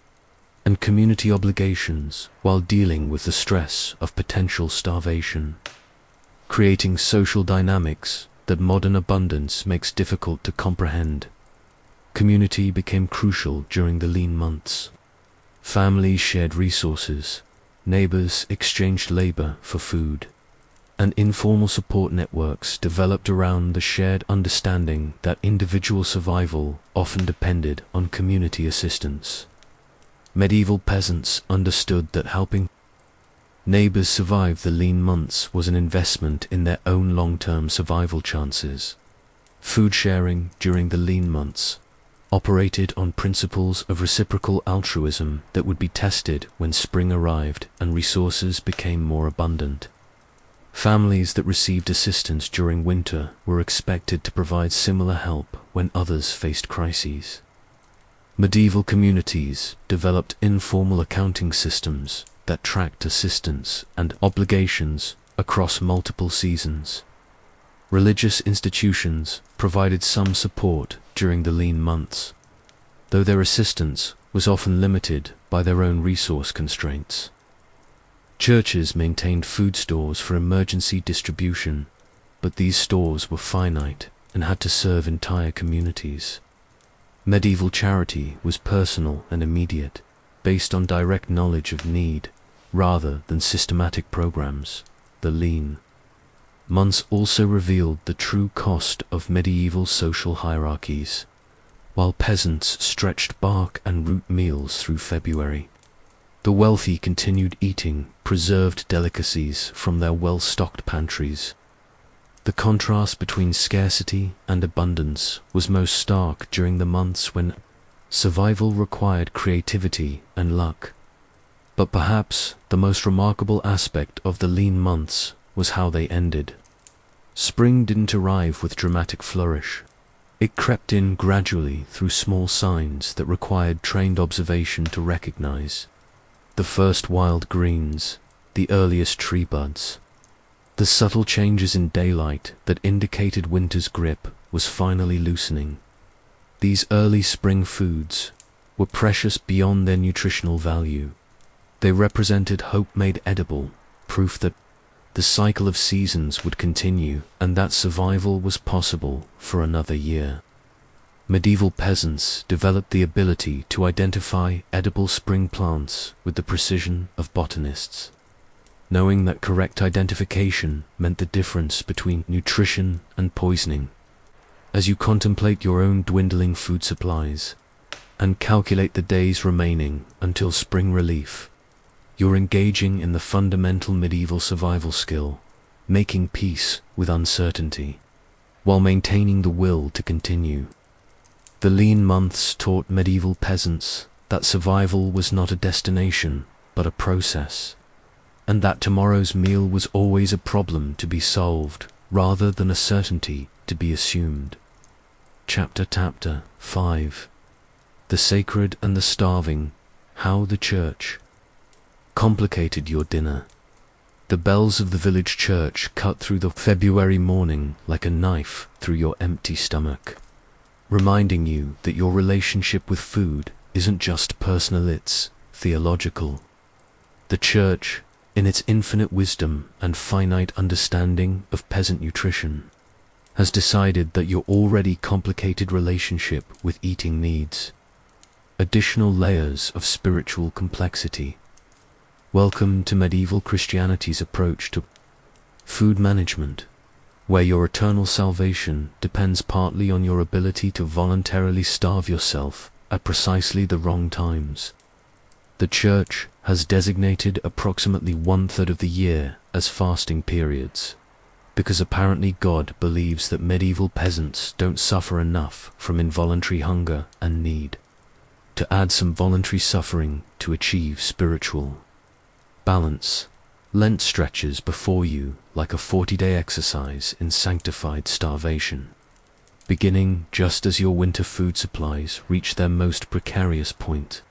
and community obligations while dealing with the stress of potential starvation, creating social dynamics that modern abundance makes difficult to comprehend. Community became crucial during the lean months. Families shared resources, neighbors exchanged labor for food, and informal support networks developed around the shared understanding that individual survival often depended on community assistance. Medieval peasants understood that helping neighbors survive the lean months was an investment in their own long-term survival chances. Food sharing during the lean months operated on principles of reciprocal altruism that would be tested when spring arrived and resources became more abundant. Families that received assistance during winter were expected to provide similar help when others faced crises. Medieval communities developed informal accounting systems that tracked assistance and obligations across multiple seasons. Religious institutions provided some support during the lean months, though their assistance was often limited by their own resource constraints. Churches maintained food stores for emergency distribution, but these stores were finite and had to serve entire communities. Medieval charity was personal and immediate, based on direct knowledge of need, rather than systematic programs. The lean months also revealed the true cost of medieval social hierarchies. While peasants stretched bark and root meals through February, the wealthy continued eating preserved delicacies from their well-stocked pantries. The contrast between scarcity and abundance was most stark during the months when survival required creativity and luck. But perhaps the most remarkable aspect of the lean months was how they ended. Spring didn't arrive with dramatic flourish. It crept in gradually through small signs that required trained observation to recognize. The first wild greens, the earliest tree buds, the subtle changes in daylight that indicated winter's grip was finally loosening. These early spring foods were precious beyond their nutritional value. They represented hope made edible, proof that the cycle of seasons would continue and that survival was possible for another year. Medieval peasants developed the ability to identify edible spring plants with the precision of botanists, knowing that correct identification meant the difference between nutrition and poisoning. As you contemplate your own dwindling food supplies and calculate the days remaining until spring relief, you're engaging in the fundamental medieval survival skill, making peace with uncertainty. while maintaining the will to continue. The lean months taught medieval peasants that survival was not a destination, but a process, and that tomorrow's meal was always a problem to be solved, rather than a certainty to be assumed. Chapter 5. The Sacred and the Starving, How the Church Complicated Your Dinner. The bells of the village church cut through the February morning like a knife through your empty stomach, reminding you that your relationship with food isn't just personal, it's theological. The church, in its infinite wisdom and finite understanding of peasant nutrition, has decided that your already complicated relationship with eating needs additional layers of spiritual complexity. Welcome to medieval Christianity's approach to food management, where your eternal salvation depends partly on your ability to voluntarily starve yourself at precisely the wrong times. The Church has designated approximately 1/3 of the year as fasting periods, because apparently God believes that medieval peasants don't suffer enough from involuntary hunger and need to add some voluntary suffering to achieve spiritual balance. Lent stretches before you like a 40-day exercise in sanctified starvation, beginning just as your winter food supplies reach their most precarious point.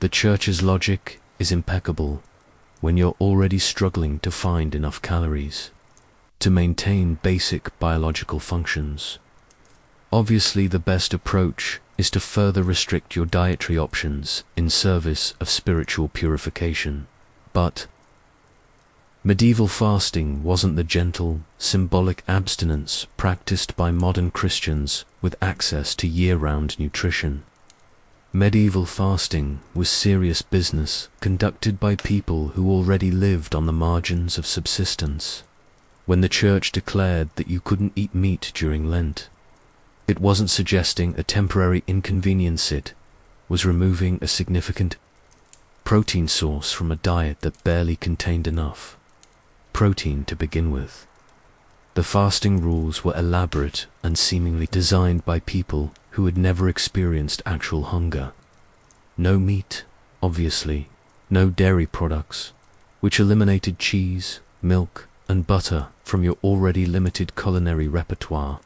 The Church's logic is impeccable when you're already struggling to find enough calories to maintain basic biological functions. Obviously, the best approach is to further restrict your dietary options in service of spiritual purification. But medieval fasting wasn't the gentle, symbolic abstinence practiced by modern Christians with access to year-round nutrition. Medieval fasting was serious business conducted by people who already lived on the margins of subsistence. When the Church declared that you couldn't eat meat during Lent, it wasn't suggesting a temporary inconvenience, it was removing a significant protein source from a diet that barely contained enough protein to begin with. The fasting rules were elaborate and seemingly designed by people who had never experienced actual hunger. No meat, obviously, no dairy products, which eliminated cheese, milk, and butter from your already limited culinary repertoire.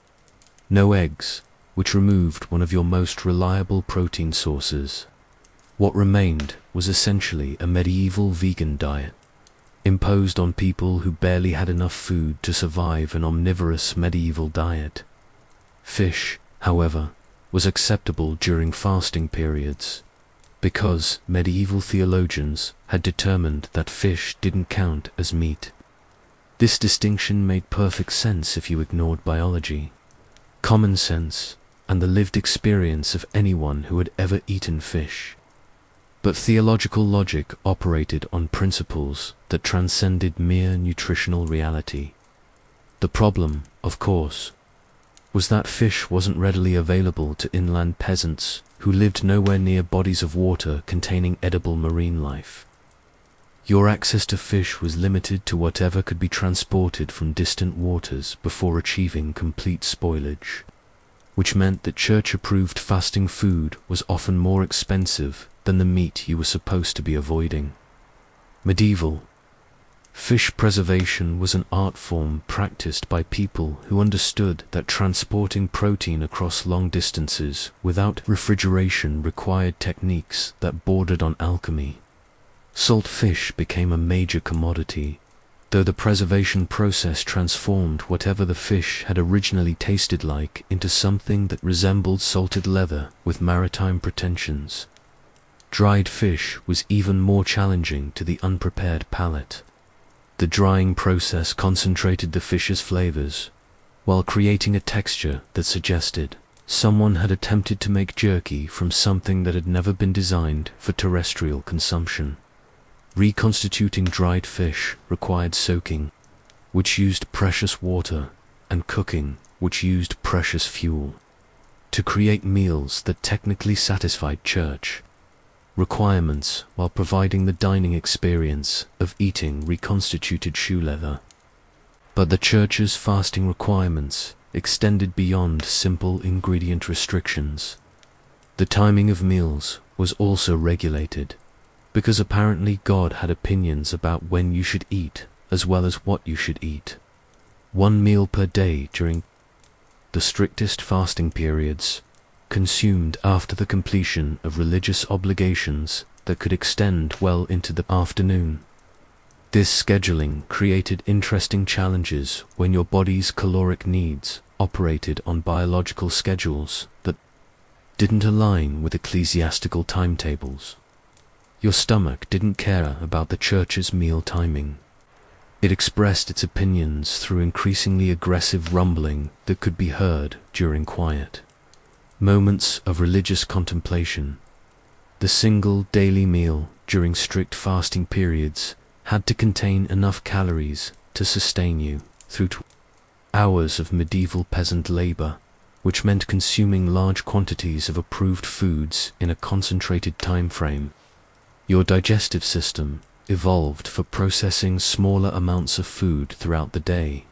No eggs, which removed one of your most reliable protein sources. What remained was essentially a medieval vegan diet, imposed on people who barely had enough food to survive an omnivorous medieval diet. Fish, however, was acceptable during fasting periods, because medieval theologians had determined that fish didn't count as meat. This distinction made perfect sense if you ignored biology, common sense, and the lived experience of anyone who had ever eaten fish. But theological logic operated on principles that transcended mere nutritional reality. The problem, of course, was that fish wasn't readily available to inland peasants who lived nowhere near bodies of water containing edible marine life. Your access to fish was limited to whatever could be transported from distant waters before achieving complete spoilage, which meant that church-approved fasting food was often more expensive than the meat you were supposed to be avoiding. Medieval fish preservation was an art form practiced by people who understood that transporting protein across long distances without refrigeration required techniques that bordered on alchemy. Salt fish became a major commodity, though the preservation process transformed whatever the fish had originally tasted like into something that resembled salted leather with maritime pretensions. Dried fish was even more challenging to the unprepared palate. The drying process concentrated the fish's flavors, while creating a texture that suggested someone had attempted to make jerky from something that had never been designed for terrestrial consumption. Reconstituting dried fish required soaking, which used precious water, and cooking, which used precious fuel, to create meals that technically satisfied church requirements while providing the dining experience of eating reconstituted shoe leather. But the Church's fasting requirements extended beyond simple ingredient restrictions. The timing of meals was also regulated, because apparently God had opinions about when you should eat as well as what you should eat. 1 meal per day during the strictest fasting periods, consumed after the completion of religious obligations that could extend well into the afternoon. This scheduling created interesting challenges when your body's caloric needs operated on biological schedules that didn't align with ecclesiastical timetables. Your stomach didn't care about the Church's meal timing. It expressed its opinions through increasingly aggressive rumbling that could be heard during quiet moments of religious contemplation. The single daily meal during strict fasting periods had to contain enough calories to sustain you through hours of medieval peasant labor, which meant consuming large quantities of approved foods in a concentrated time frame. Your digestive system, evolved for processing smaller amounts of food throughout the day,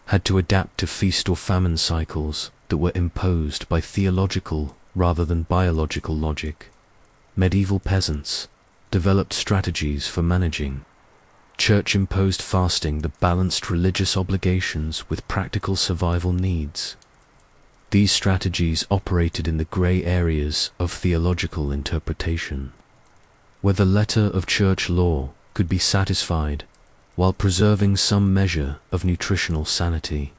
had to adapt to feast or famine cycles that were imposed by theological rather than biological logic. Medieval peasants developed strategies for managing Church-imposed fasting that balanced religious obligations with practical survival needs. These strategies operated in the gray areas of theological interpretation, where the letter of Church law could be satisfied while preserving some measure of nutritional sanity.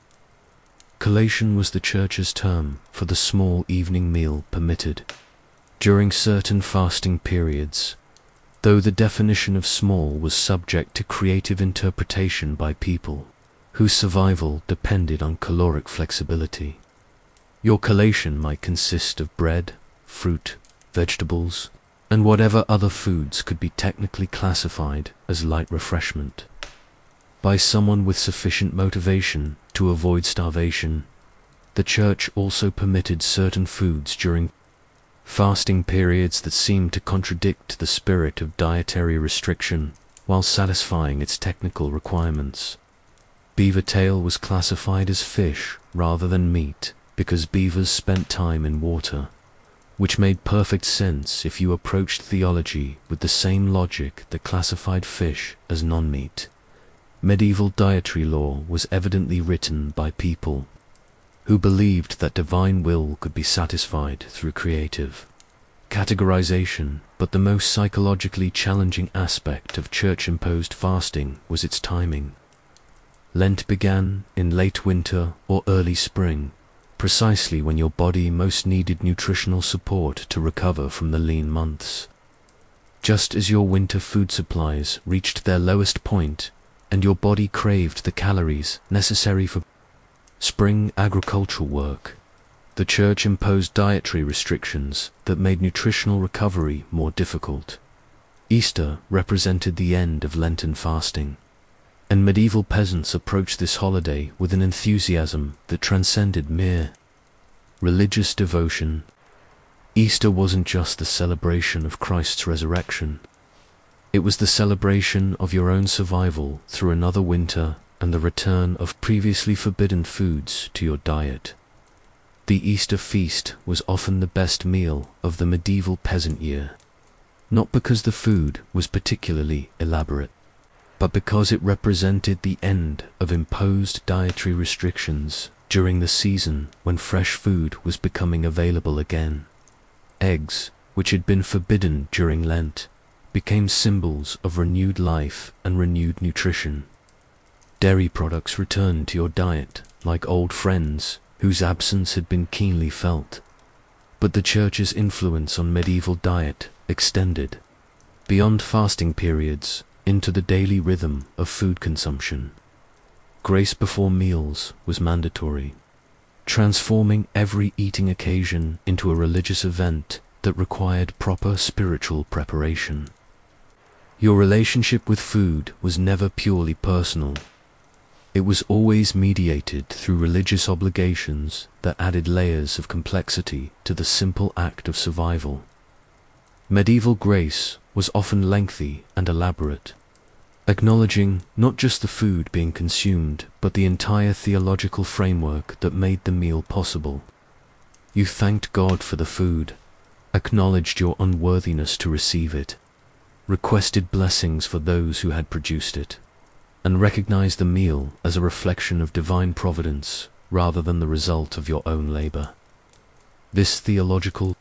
Collation was the Church's term for the small evening meal permitted during certain fasting periods, though the definition of small was subject to creative interpretation by people whose survival depended on caloric flexibility. Your collation might consist of bread, fruit, vegetables, and whatever other foods could be technically classified as light refreshment. By someone with sufficient motivation to avoid starvation, the Church also permitted certain foods during fasting periods that seemed to contradict the spirit of dietary restriction while satisfying its technical requirements. Beaver tail was classified as fish rather than meat because beavers spent time in water, which made perfect sense if you approached theology with the same logic that classified fish as non-meat. Medieval dietary law was evidently written by people who believed that divine will could be satisfied through creative categorization, but the most psychologically challenging aspect of Church-imposed fasting was its timing. Lent began in late winter or early spring, precisely when your body most needed nutritional support to recover from the lean months. Just as your winter food supplies reached their lowest point and your body craved the calories necessary for spring agricultural work, the Church imposed dietary restrictions that made nutritional recovery more difficult. Easter represented the end of Lenten fasting, and medieval peasants approached this holiday with an enthusiasm that transcended mere religious devotion. Easter wasn't just the celebration of Christ's resurrection. It was the celebration of your own survival through another winter and the return of previously forbidden foods to your diet. The Easter feast was often the best meal of the medieval peasant year, not because the food was particularly elaborate, but because it represented the end of imposed dietary restrictions during the season when fresh food was becoming available again. Eggs, which had been forbidden during Lent, became symbols of renewed life and renewed nutrition. Dairy products returned to your diet like old friends whose absence had been keenly felt. But the Church's influence on medieval diet extended beyond fasting periods into the daily rhythm of food consumption. Grace before meals was mandatory, transforming every eating occasion into a religious event that required proper spiritual preparation. Your relationship with food was never purely personal. It was always mediated through religious obligations that added layers of complexity to the simple act of survival. Medieval grace was often lengthy and elaborate, acknowledging not just the food being consumed, but the entire theological framework that made the meal possible. You thanked God for the food, acknowledged your unworthiness to receive it, requested blessings for those who had produced it, and recognized the meal as a reflection of divine providence rather than the result of your own labor. This theological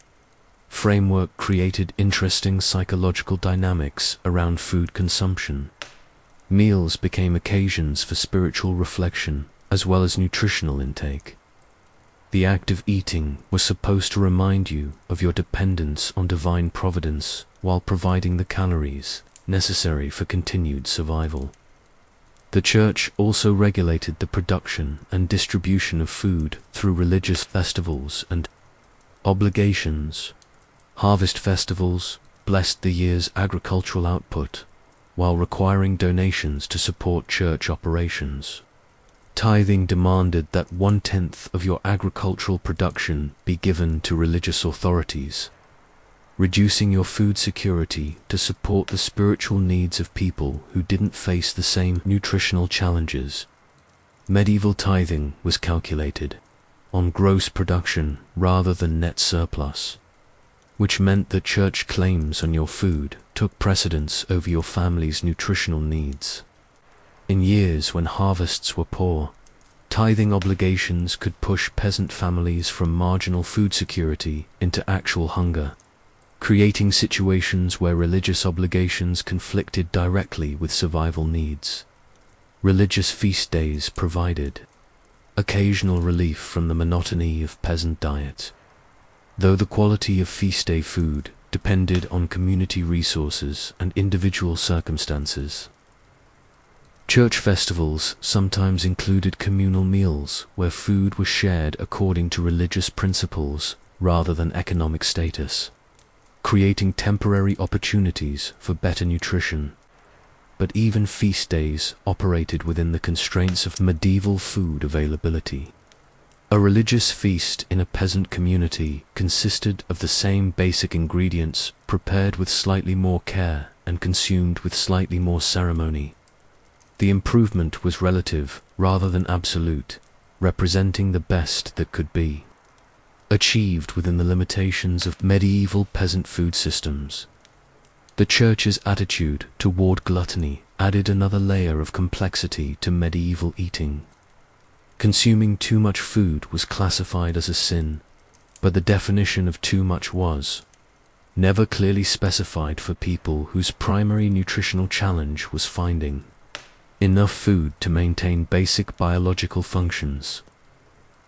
framework created interesting psychological dynamics around food consumption. Meals became occasions for spiritual reflection as well as nutritional intake. The act of eating was supposed to remind you of your dependence on divine providence while providing the calories necessary for continued survival. The church also regulated the production and distribution of food through religious festivals and obligations. Harvest festivals blessed the year's agricultural output, while requiring donations to support church operations. Tithing demanded that 1/10 of your agricultural production be given to religious authorities, reducing your food security to support the spiritual needs of people who didn't face the same nutritional challenges. Medieval tithing was calculated on gross production rather than net surplus, which meant that church claims on your food took precedence over your family's nutritional needs. In years when harvests were poor, tithing obligations could push peasant families from marginal food security into actual hunger, creating situations where religious obligations conflicted directly with survival needs. Religious feast days provided occasional relief from the monotony of peasant diet, though the quality of feast day food depended on community resources and individual circumstances. Church festivals sometimes included communal meals where food was shared according to religious principles rather than economic status, creating temporary opportunities for better nutrition. But even feast days operated within the constraints of medieval food availability. A religious feast in a peasant community consisted of the same basic ingredients prepared with slightly more care and consumed with slightly more ceremony. The improvement was relative rather than absolute, representing the best that could be achieved within the limitations of medieval peasant food systems. The church's attitude toward gluttony added another layer of complexity to medieval eating. Consuming too much food was classified as a sin, but the definition of too much was never clearly specified for people whose primary nutritional challenge was finding enough food to maintain basic biological functions.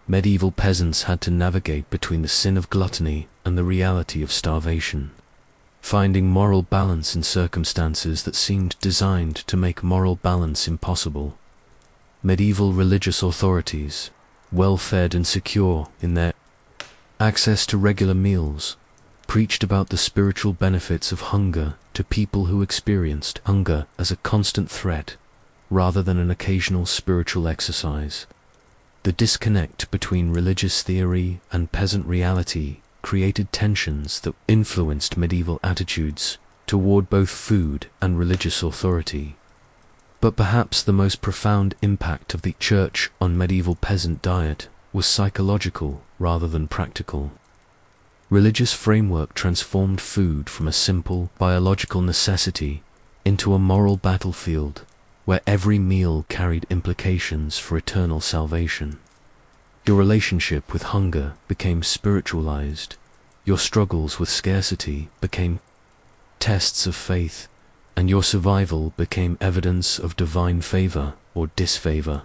Medieval peasants had to navigate between the sin of gluttony and the reality of starvation, finding moral balance in circumstances that seemed designed to make moral balance impossible. Medieval religious authorities, well-fed and secure in their access to regular meals, preached about the spiritual benefits of hunger to people who experienced hunger as a constant threat rather than an occasional spiritual exercise. The disconnect between religious theory and peasant reality created tensions that influenced medieval attitudes toward both food and religious authority. But perhaps the most profound impact of the church on medieval peasant diet was psychological rather than practical. Religious framework transformed food from a simple biological necessity into a moral battlefield where every meal carried implications for eternal salvation. Your relationship with hunger became spiritualized. Your struggles with scarcity became tests of faith, and your survival became evidence of divine favor or disfavor.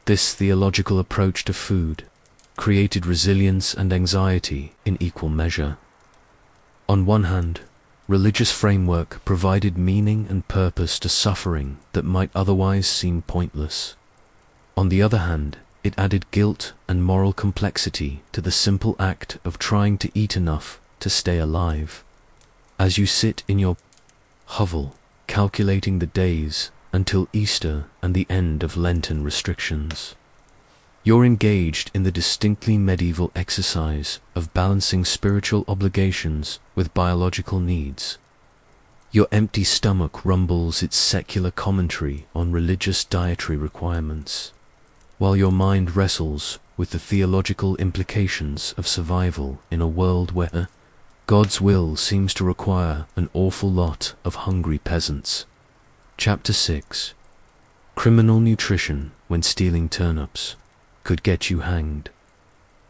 This theological approach to food created resilience and anxiety in equal measure. On one hand, religious framework provided meaning and purpose to suffering that might otherwise seem pointless. On the other hand, it added guilt and moral complexity to the simple act of trying to eat enough to stay alive. As you sit in your hovel, calculating the days until Easter and the end of Lenten restrictions, you're engaged in the distinctly medieval exercise of balancing spiritual obligations with biological needs. Your empty stomach rumbles its secular commentary on religious dietary requirements, while your mind wrestles with the theological implications of survival in a world where God's will seems to require an awful lot of hungry peasants. Chapter 6. Criminal nutrition when stealing turnips could get you hanged.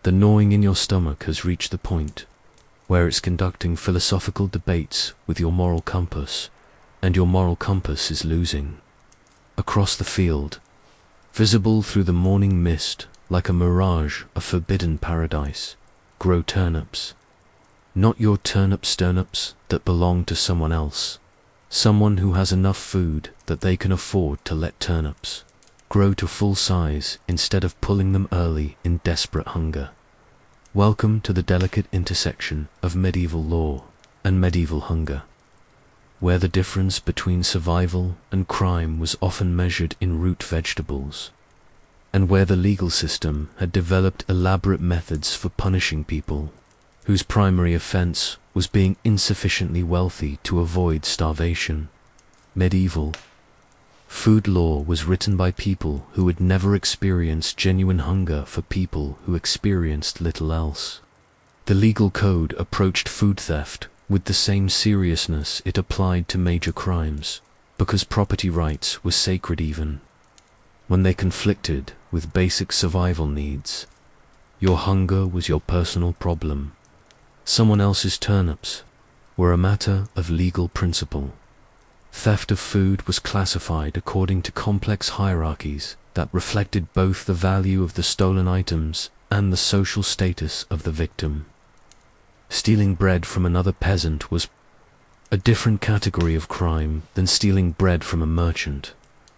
The gnawing in your stomach has reached the point where it's conducting philosophical debates with your moral compass, and your moral compass is losing. Across the field, visible through the morning mist like a mirage of forbidden paradise, grow turnips. Not your turnips that belong to someone else, someone who has enough food that they can afford to let turnips grow to full size instead of pulling them early in desperate hunger. Welcome to the delicate intersection of medieval law and medieval hunger, where the difference between survival and crime was often measured in root vegetables, and where the legal system had developed elaborate methods for punishing people whose primary offense was being insufficiently wealthy to avoid starvation. Medieval food law was written by people who had never experienced genuine hunger for people who experienced little else. The legal code approached food theft with the same seriousness it applied to major crimes, because property rights were sacred even when they conflicted with basic survival needs. Your hunger was your personal problem. Someone else's turnips were a matter of legal principle. Theft of food was classified according to complex hierarchies that reflected both the value of the stolen items and the social status of the victim. Stealing bread from another peasant was a different category of crime than stealing bread from a merchant,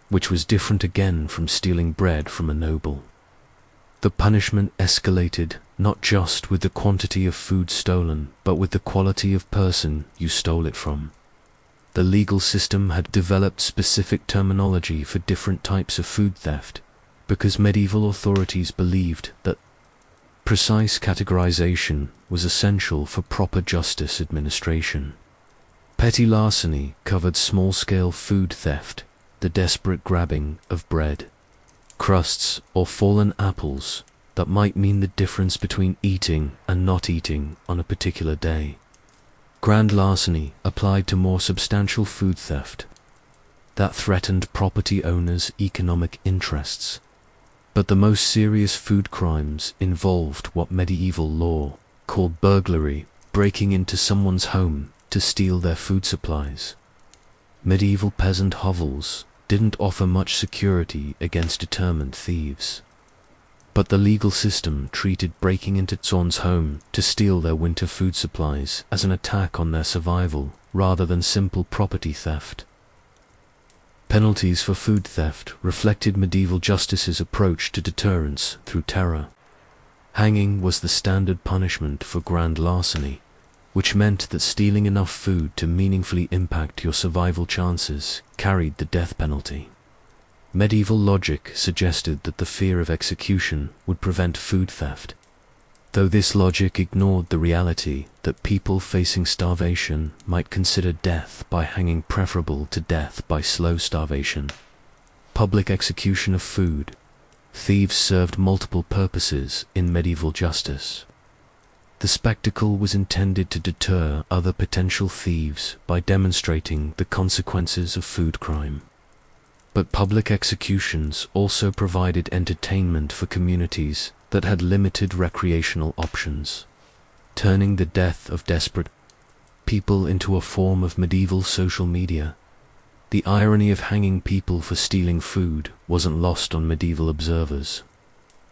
which was different again from stealing bread from a noble. The punishment escalated not just with the quantity of food stolen, but with the quality of person you stole it from. The legal system had developed specific terminology for different types of food theft, because medieval authorities believed that precise categorization was essential for proper justice administration. Petty larceny covered small-scale food theft, the desperate grabbing of bread, crusts, or fallen apples that might mean the difference between eating and not eating on a particular day. Grand larceny applied to more substantial food theft that threatened property owners' economic interests. But the most serious food crimes involved what medieval law called burglary, breaking into someone's home to steal their food supplies. Medieval peasant hovels didn't offer much security against determined thieves, but the legal system treated breaking into someone's home to steal their winter food supplies as an attack on their survival rather than simple property theft. Penalties for food theft reflected medieval justice's approach to deterrence through terror. Hanging was the standard punishment for grand larceny, which meant that stealing enough food to meaningfully impact your survival chances carried the death penalty. Medieval logic suggested that the fear of execution would prevent food theft, though this logic ignored the reality that people facing starvation might consider death by hanging preferable to death by slow starvation. Public execution of food. Thieves served multiple purposes in medieval justice. The spectacle was intended to deter other potential thieves by demonstrating the consequences of food crime. But public executions also provided entertainment for communities that had limited recreational options, turning the death of desperate people into a form of medieval social media. The irony of hanging people for stealing food wasn't lost on medieval observers,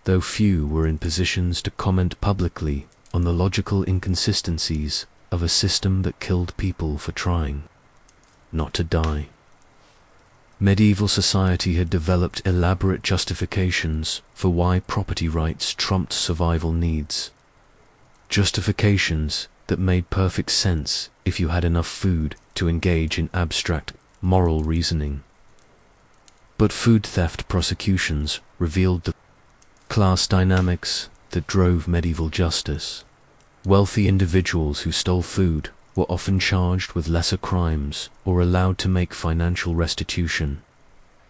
though few were in positions to comment publicly on the logical inconsistencies of a system that killed people for trying not to die. Medieval society had developed elaborate justifications for why property rights trumped survival needs. Justifications that made perfect sense if you had enough food to engage in abstract moral reasoning. But food theft prosecutions revealed the class dynamics that drove medieval justice. Wealthy individuals who stole food were often charged with lesser crimes or allowed to make financial restitution,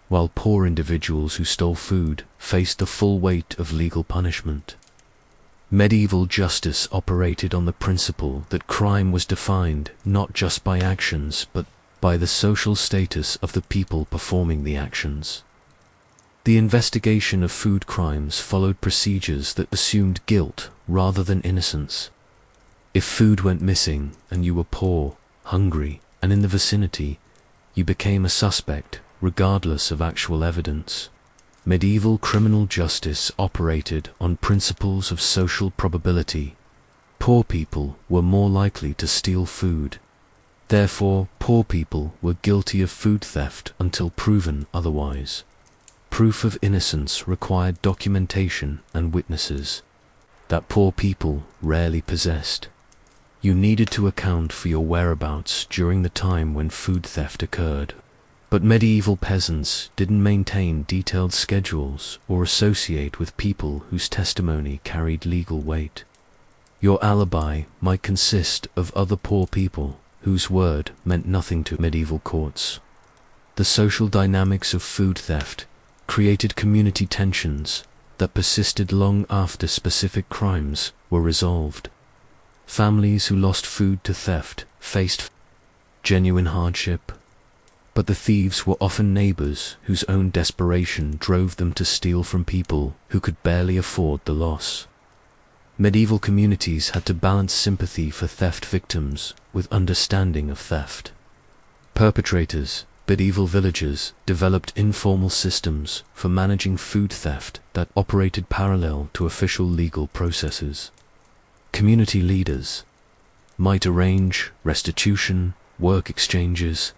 while poor individuals who stole food faced the full weight of legal punishment. Medieval justice operated on the principle that crime was defined not just by actions but by the social status of the people performing the actions. The investigation of food crimes followed procedures that assumed guilt rather than innocence. If food went missing and you were poor, hungry, and in the vicinity, you became a suspect regardless of actual evidence. Medieval criminal justice operated on principles of social probability. Poor people were more likely to steal food. Therefore, poor people were guilty of food theft until proven otherwise. Proof of innocence required documentation and witnesses that poor people rarely possessed. You needed to account for your whereabouts during the time when food theft occurred. But medieval peasants didn't maintain detailed schedules or associate with people whose testimony carried legal weight. Your alibi might consist of other poor people whose word meant nothing to medieval courts. The social dynamics of food theft created community tensions that persisted long after specific crimes were resolved. Families who lost food to theft faced genuine hardship, but the thieves were often neighbors whose own desperation drove them to steal from people who could barely afford the loss. Medieval communities had to balance sympathy for theft victims with understanding of theft. Perpetrators, medieval villagers, developed informal systems for managing food theft that operated parallel to official legal processes. Community leaders might arrange restitution, work exchanges,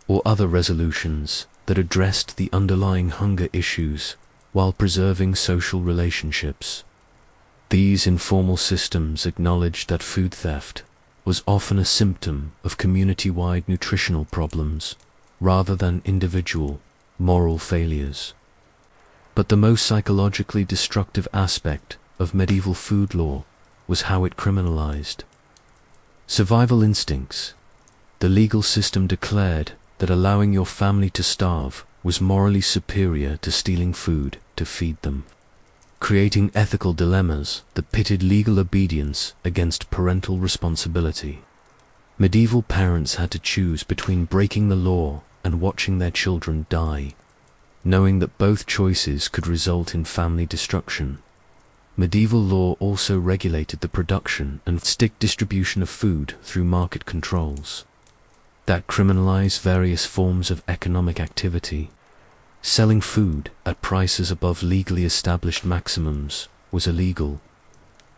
or other resolutions that addressed the underlying hunger issues while preserving social relationships. These informal systems acknowledged that food theft was often a symptom of community-wide nutritional problems rather than individual moral failures. But the most psychologically destructive aspect of medieval food law was how it criminalized survival instincts. The legal system declared that allowing your family to starve was morally superior to stealing food to feed them, creating ethical dilemmas that pitted legal obedience against parental responsibility. Medieval parents had to choose between breaking the law and watching their children die, knowing that both choices could result in family destruction. Medieval law also regulated the production and strict distribution of food through market controls that criminalized various forms of economic activity. Selling food at prices above legally established maximums was illegal,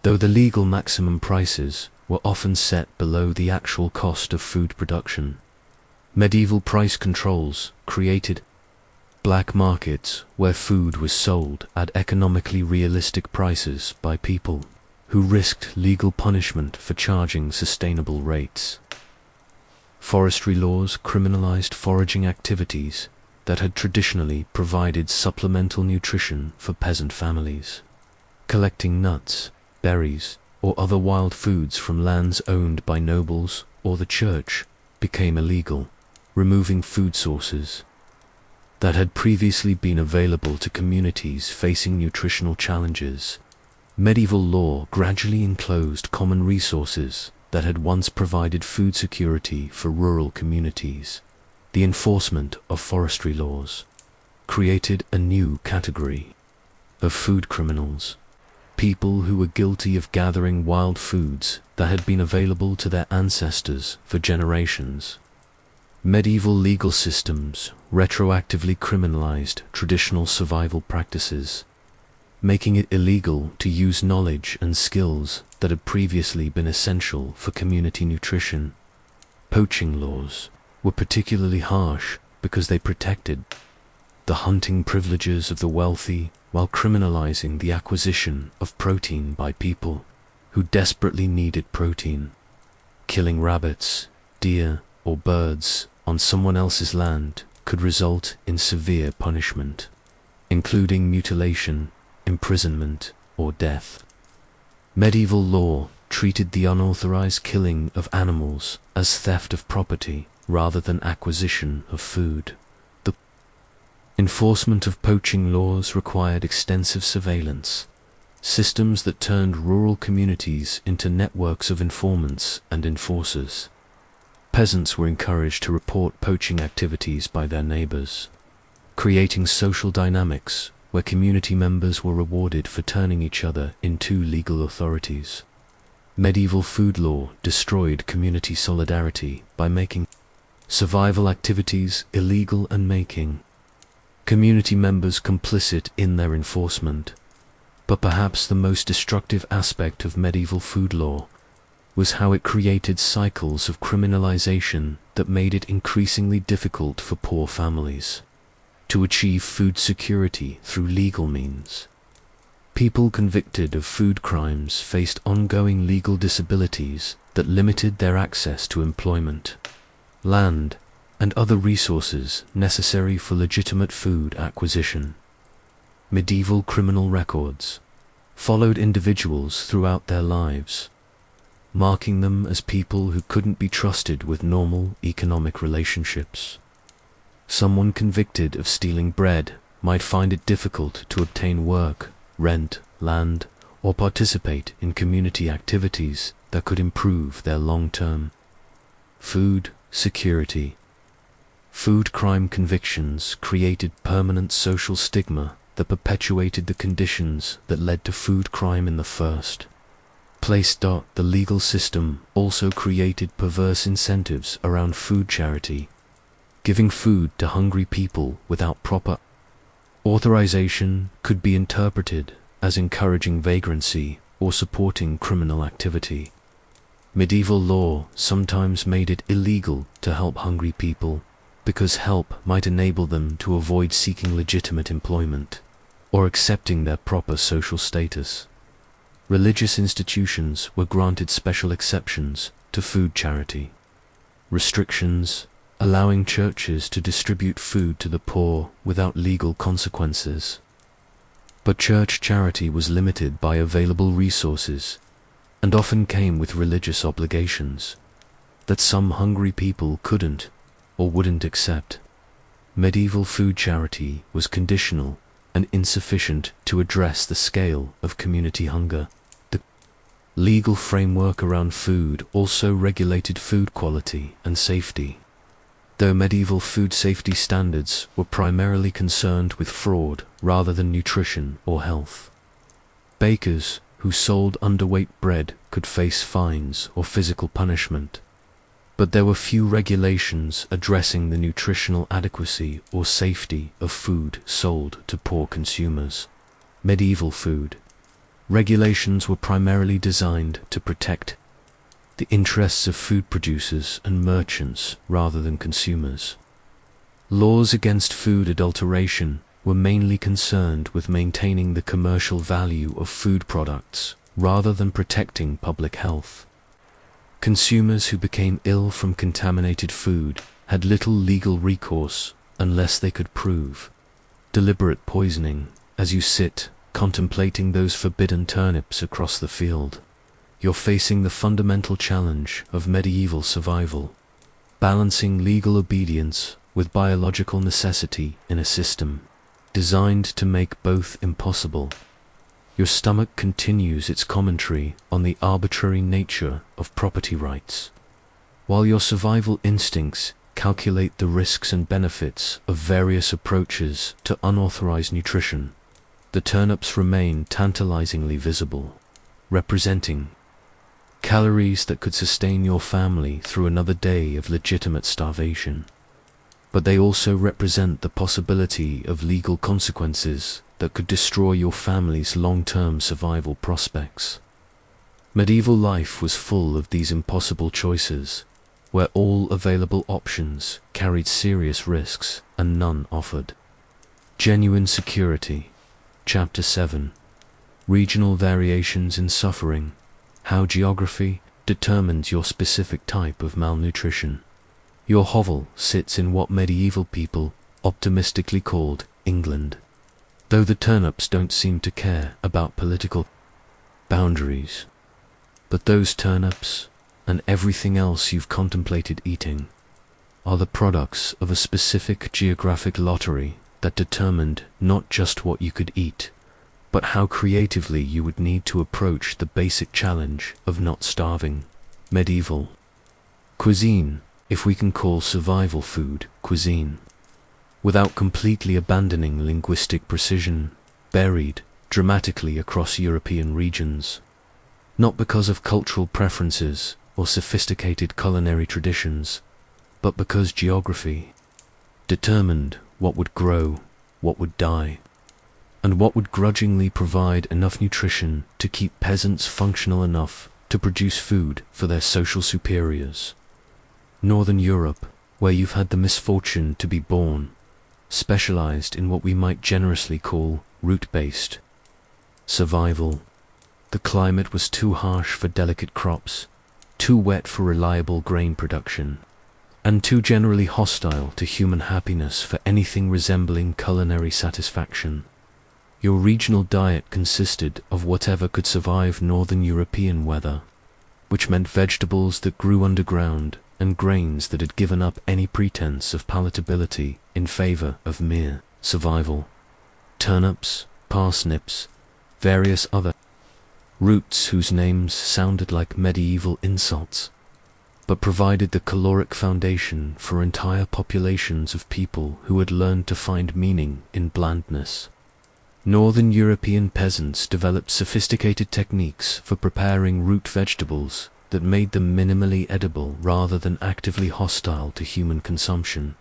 though the legal maximum prices were often set below the actual cost of food production. Medieval price controls created black markets where food was sold at economically realistic prices by people who risked legal punishment for charging sustainable rates. Forestry laws criminalized foraging activities that had traditionally provided supplemental nutrition for peasant families. Collecting nuts, berries, or other wild foods from lands owned by nobles or the church became illegal, removing food sources that had previously been available to communities facing nutritional challenges. Medieval law gradually enclosed common resources that had once provided food security for rural communities. The enforcement of forestry laws created a new category of food criminals, people who were guilty of gathering wild foods that had been available to their ancestors for generations. Medieval legal systems retroactively criminalized traditional survival practices, making it illegal to use knowledge and skills that had previously been essential for community nutrition. Poaching laws were particularly harsh because they protected the hunting privileges of the wealthy while criminalizing the acquisition of protein by people who desperately needed protein. Killing rabbits, deer, or birds on someone else's land could result in severe punishment, including mutilation, imprisonment, or death. Medieval law treated the unauthorized killing of animals as theft of property rather than acquisition of food. The enforcement of poaching laws required extensive surveillance, systems that turned rural communities into networks of informants and enforcers. Peasants were encouraged to report poaching activities by their neighbors, creating social dynamics where community members were rewarded for turning each other into legal authorities. Medieval food law destroyed community solidarity by making survival activities illegal and making community members complicit in their enforcement. But perhaps the most destructive aspect of medieval food law was how it created cycles of criminalization that made it increasingly difficult for poor families to achieve food security through legal means. People convicted of food crimes faced ongoing legal disabilities that limited their access to employment, land, and other resources necessary for legitimate food acquisition. Medieval criminal records followed individuals throughout their lives, marking them as people who couldn't be trusted with normal economic relationships. Someone convicted of stealing bread might find it difficult to obtain work, rent land, or participate in community activities that could improve their long-term food security. Food crime convictions created permanent social stigma that perpetuated the conditions that led to food crime in the first place. The legal system also created perverse incentives around food charity, giving food to hungry people without proper authorization could be interpreted as encouraging vagrancy or supporting criminal activity. Medieval law sometimes made it illegal to help hungry people because help might enable them to avoid seeking legitimate employment or accepting their proper social status. Religious institutions were granted special exceptions to food charity. Restrictions allowing churches to distribute food to the poor without legal consequences. But church charity was limited by available resources and often came with religious obligations that some hungry people couldn't or wouldn't accept. Medieval food charity was conditional and insufficient to address the scale of community hunger. The legal framework around food also regulated food quality and safety. Though medieval food safety standards were primarily concerned with fraud rather than nutrition or health. Bakers who sold underweight bread could face fines or physical punishment, but there were few regulations addressing the nutritional adequacy or safety of food sold to poor consumers. Medieval food regulations were primarily designed to protect the interests of food producers and merchants rather than consumers. Laws against food adulteration were mainly concerned with maintaining the commercial value of food products rather than protecting public health. Consumers who became ill from contaminated food had little legal recourse unless they could prove deliberate poisoning. As you sit contemplating those forbidden turnips across the field, you're facing the fundamental challenge of medieval survival, balancing legal obedience with biological necessity in a system designed to make both impossible. Your stomach continues its commentary on the arbitrary nature of property rights, while your survival instincts calculate the risks and benefits of various approaches to unauthorized nutrition. The turnips remain tantalizingly visible, representing calories that could sustain your family through another day of legitimate starvation. But they also represent the possibility of legal consequences that could destroy your family's long-term survival prospects. Medieval life was full of these impossible choices, where all available options carried serious risks and none offered. Genuine security. Chapter 7. Regional variations in suffering. How geography determines your specific type of malnutrition. Your hovel sits in what medieval people optimistically called England, though the turnips don't seem to care about political boundaries. But those turnips, and everything else you've contemplated eating, are the products of a specific geographic lottery that determined not just what you could eat, but how creatively you would need to approach the basic challenge of not starving. Medieval cuisine, if we can call survival food cuisine, without completely abandoning linguistic precision, varied dramatically across European regions, not because of cultural preferences or sophisticated culinary traditions, but because geography determined what would grow, what would die, and what would grudgingly provide enough nutrition to keep peasants functional enough to produce food for their social superiors. Northern Europe, where you've had the misfortune to be born, specialized in what we might generously call root-based survival. The climate was too harsh for delicate crops, too wet for reliable grain production, and too generally hostile to human happiness for anything resembling culinary satisfaction. Your regional diet consisted of whatever could survive Northern European weather, which meant vegetables that grew underground and grains that had given up any pretense of palatability in favor of mere survival. Turnips, parsnips, various other roots whose names sounded like medieval insults, but provided the caloric foundation for entire populations of people who had learned to find meaning in blandness. Northern European peasants developed sophisticated techniques for preparing root vegetables that made them minimally edible rather than actively hostile to human consumption.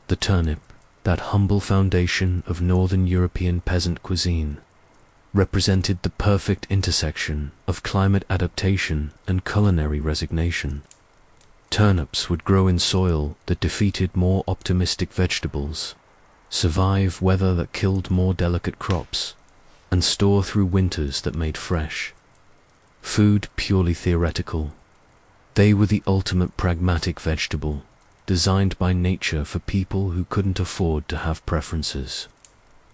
The turnip, that humble foundation of Northern European peasant cuisine, represented the perfect intersection of climate adaptation and culinary resignation. Turnips would grow in soil that defeated more optimistic vegetables, survive weather that killed more delicate crops, and store through winters that made fresh food purely theoretical. They were the ultimate pragmatic vegetable, designed by nature for people who couldn't afford to have preferences.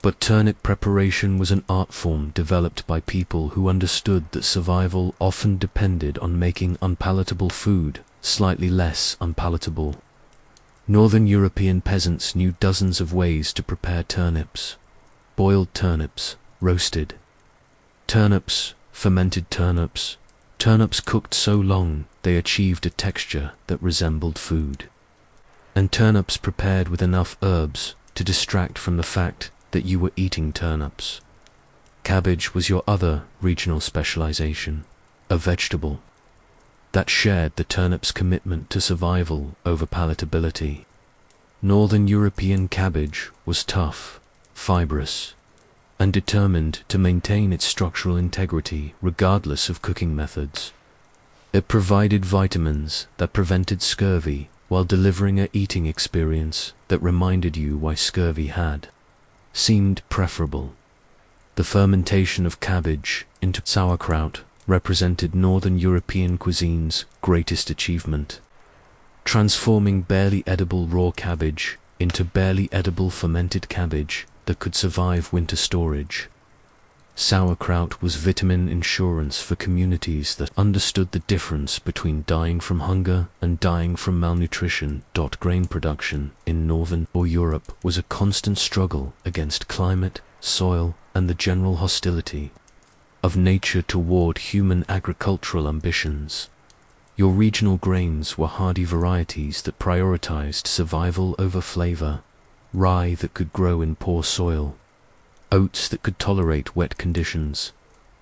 But turnip preparation was an art form developed by people who understood that survival often depended on making unpalatable food slightly less unpalatable. Northern European peasants knew dozens of ways to prepare turnips: boiled turnips, roasted turnips, fermented turnips, turnips cooked so long they achieved a texture that resembled food, and turnips prepared with enough herbs to distract from the fact that you were eating turnips. Cabbage was your other regional specialization, a vegetable that shared the turnip's commitment to survival over palatability. Northern European cabbage was tough, fibrous, and determined to maintain its structural integrity regardless of cooking methods. It provided vitamins that prevented scurvy while delivering an eating experience that reminded you why scurvy seemed preferable. The fermentation of cabbage into sauerkraut represented Northern European cuisine's greatest achievement, transforming barely edible raw cabbage into barely edible fermented cabbage that could survive winter storage. Sauerkraut was vitamin insurance for communities that understood the difference between dying from hunger and dying from malnutrition. Grain production in Northern Europe was a constant struggle against climate, soil, and the general hostility of nature toward human agricultural ambitions. Your regional grains were hardy varieties that prioritized survival over flavor: rye that could grow in poor soil, oats that could tolerate wet conditions,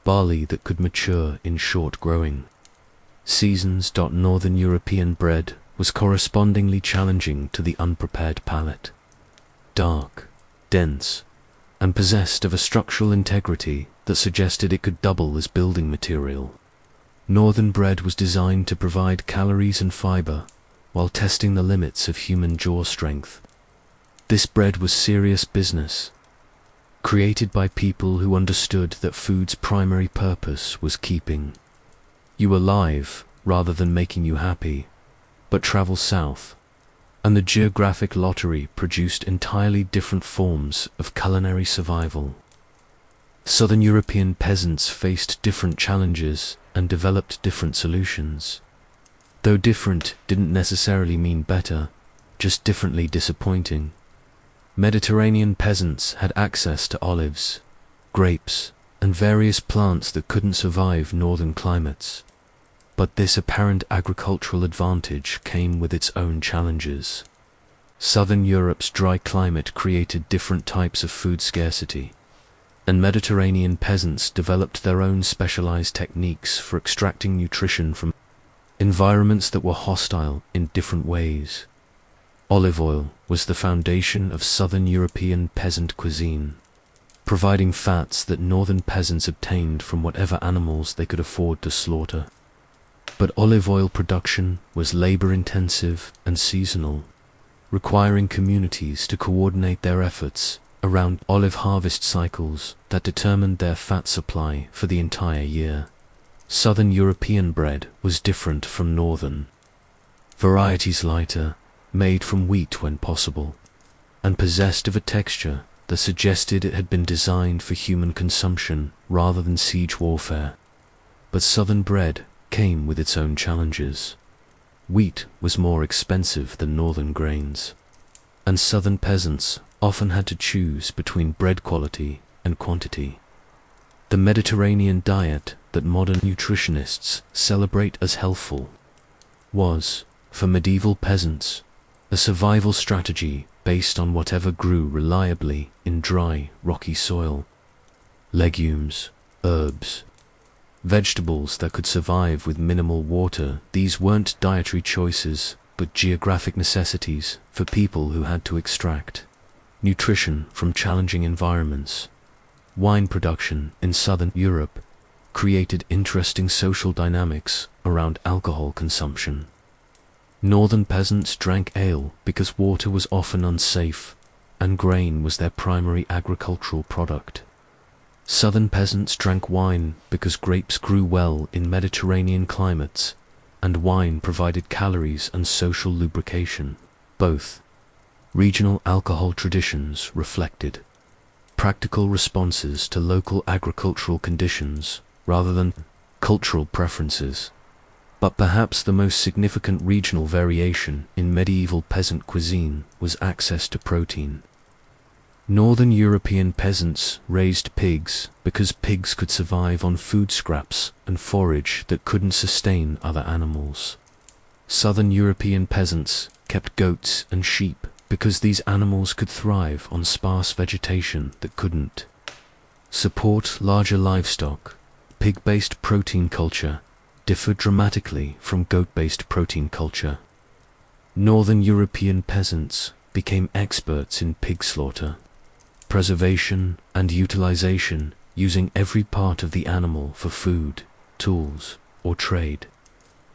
barley that could mature in short growing seasons. Northern European bread was correspondingly challenging to the unprepared palate: dark, dense, and possessed of a structural integrity that suggested it could double as building material. Northern bread was designed to provide calories and fiber while testing the limits of human jaw strength. This bread was serious business, created by people who understood that food's primary purpose was keeping you alive rather than making you happy. But travel south, and the geographic lottery produced entirely different forms of culinary survival. Southern European peasants faced different challenges and developed different solutions. Though different didn't necessarily mean better, just differently disappointing. Mediterranean peasants had access to olives, grapes, and various plants that couldn't survive northern climates. But this apparent agricultural advantage came with its own challenges. Southern Europe's dry climate created different types of food scarcity, and Mediterranean peasants developed their own specialized techniques for extracting nutrition from environments that were hostile in different ways. Olive oil was the foundation of Southern European peasant cuisine, providing fats that northern peasants obtained from whatever animals they could afford to slaughter. But olive oil production was labor-intensive and seasonal, requiring communities to coordinate their efforts around olive harvest cycles that determined their fat supply for the entire year. Southern European bread was different from northern. Varieties lighter, made from wheat when possible, and possessed of a texture that suggested it had been designed for human consumption rather than siege warfare. But southern bread came with its own challenges. Wheat was more expensive than northern grains, and southern peasants often had to choose between bread quality and quantity. The Mediterranean diet that modern nutritionists celebrate as healthful was, for medieval peasants, a survival strategy based on whatever grew reliably in dry, rocky soil. Legumes, herbs, vegetables that could survive with minimal water. These weren't dietary choices, but geographic necessities for people who had to extract nutrition from challenging environments. Wine production in southern Europe created interesting social dynamics around alcohol consumption. Northern peasants drank ale because water was often unsafe, and grain was their primary agricultural product. Southern peasants drank wine because grapes grew well in Mediterranean climates, and wine provided calories and social lubrication. Both regional alcohol traditions reflected practical responses to local agricultural conditions rather than cultural preferences. But perhaps the most significant regional variation in medieval peasant cuisine was access to protein. Northern European peasants raised pigs because pigs could survive on food scraps and forage that couldn't sustain other animals. Southern European peasants kept goats and sheep because these animals could thrive on sparse vegetation that couldn't support larger livestock. Pig-based protein culture differed dramatically from goat-based protein culture. Northern European peasants became experts in pig slaughter, preservation, and utilization, using every part of the animal for food, tools, or trade.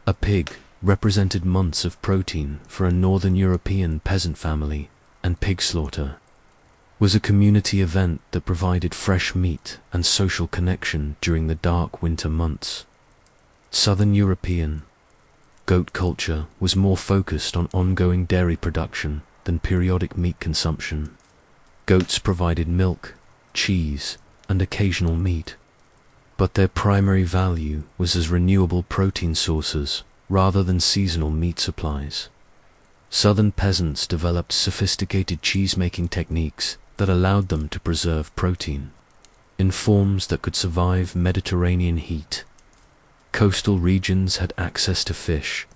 A pig represented months of protein for a Northern European peasant family, and pig slaughter was a community event that provided fresh meat and social connection during the dark winter months. Southern European goat culture was more focused on ongoing dairy production than periodic meat consumption. Goats provided milk, cheese, and occasional meat, but their primary value was as renewable protein sources rather than seasonal meat supplies. Southern peasants developed sophisticated cheese-making techniques that allowed them to preserve protein in forms that could survive Mediterranean heat. Coastal regions had access to fish,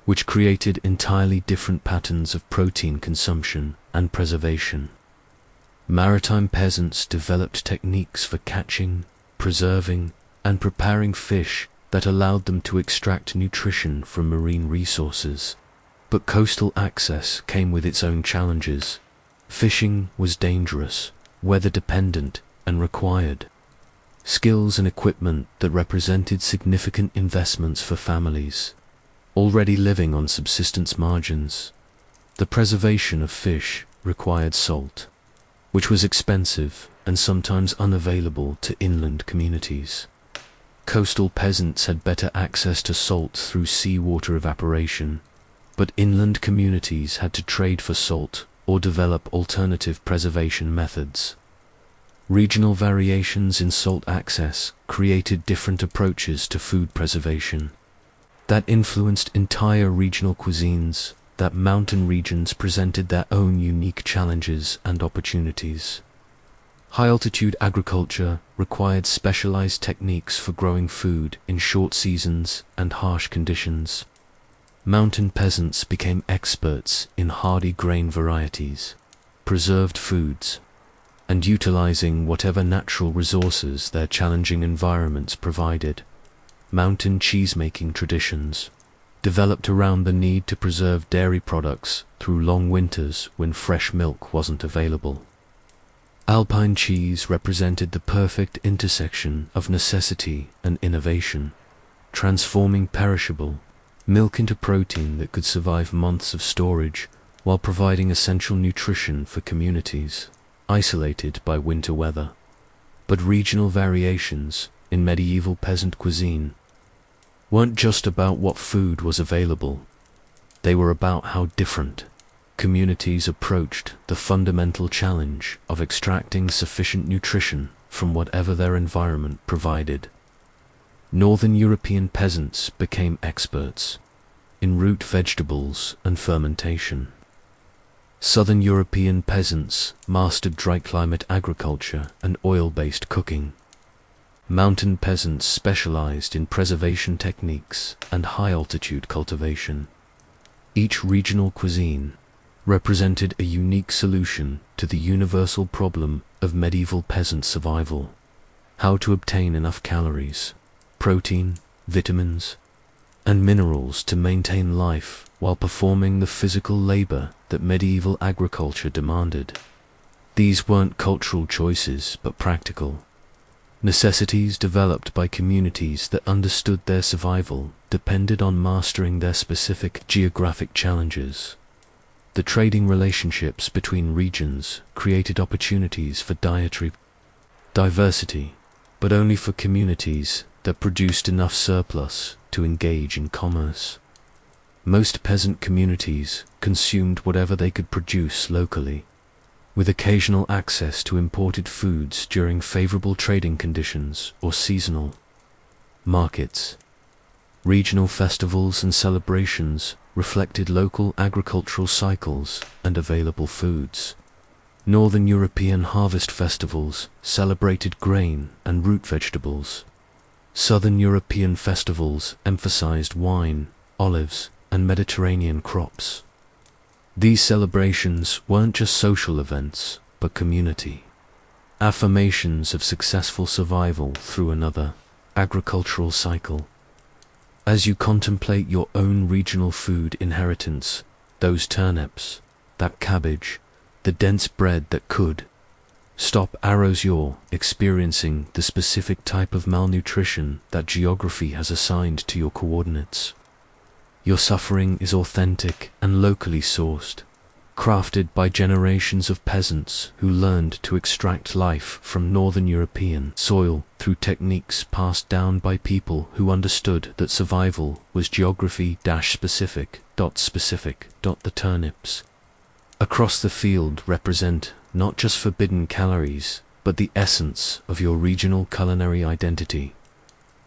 which created entirely different patterns of protein consumption and preservation. Maritime peasants developed techniques for catching, preserving, and preparing fish that allowed them to extract nutrition from marine resources. But coastal access came with its own challenges. Fishing was dangerous, weather-dependent, and required skills and equipment that represented significant investments for families already living on subsistence margins. The preservation of fish required salt, which was expensive and sometimes unavailable to inland communities. Coastal peasants had better access to salt through seawater evaporation, but inland communities had to trade for salt or develop alternative preservation methods. Regional variations in salt access created different approaches to food preservation that influenced entire regional cuisines. That mountain regions presented their own unique challenges and opportunities. High-altitude agriculture required specialized techniques for growing food in short seasons and harsh conditions. Mountain peasants became experts in hardy grain varieties, preserved foods, and utilizing whatever natural resources their challenging environments provided. Mountain cheese-making traditions developed around the need to preserve dairy products through long winters when fresh milk wasn't available. Alpine cheese represented the perfect intersection of necessity and innovation, transforming perishable milk into protein that could survive months of storage while providing essential nutrition for communities isolated by winter weather. But regional variations in medieval peasant cuisine weren't just about what food was available. They were about how different communities approached the fundamental challenge of extracting sufficient nutrition from whatever their environment provided. Northern European peasants became experts in root vegetables and fermentation. Southern European peasants mastered dry climate agriculture and oil-based cooking. Mountain peasants specialized in preservation techniques and high-altitude cultivation. Each regional cuisine represented a unique solution to the universal problem of medieval peasant survival: how to obtain enough calories, protein, vitamins, and minerals to maintain life while performing the physical labor that medieval agriculture demanded. These weren't cultural choices, but practical necessities developed by communities that understood their survival depended on mastering their specific geographic challenges. The trading relationships between regions created opportunities for dietary diversity, but only for communities that produced enough surplus to engage in commerce. Most peasant communities consumed whatever they could produce locally, with occasional access to imported foods during favorable trading conditions or seasonal markets. Regional festivals and celebrations reflected local agricultural cycles and available foods. Northern European harvest festivals celebrated grain and root vegetables. Southern European festivals emphasized wine, olives, and Mediterranean crops. These celebrations weren't just social events, but community affirmations of successful survival through another agricultural cycle. As you contemplate your own regional food inheritance, those turnips, that cabbage, the dense bread that could stop arrows, you're experiencing the specific type of malnutrition that geography has assigned to your coordinates. Your suffering is authentic and locally sourced, crafted by generations of peasants who learned to extract life from Northern European soil through techniques passed down by people who understood that survival was geography-specific. The turnips across the field represent not just forbidden calories, but the essence of your regional culinary identity.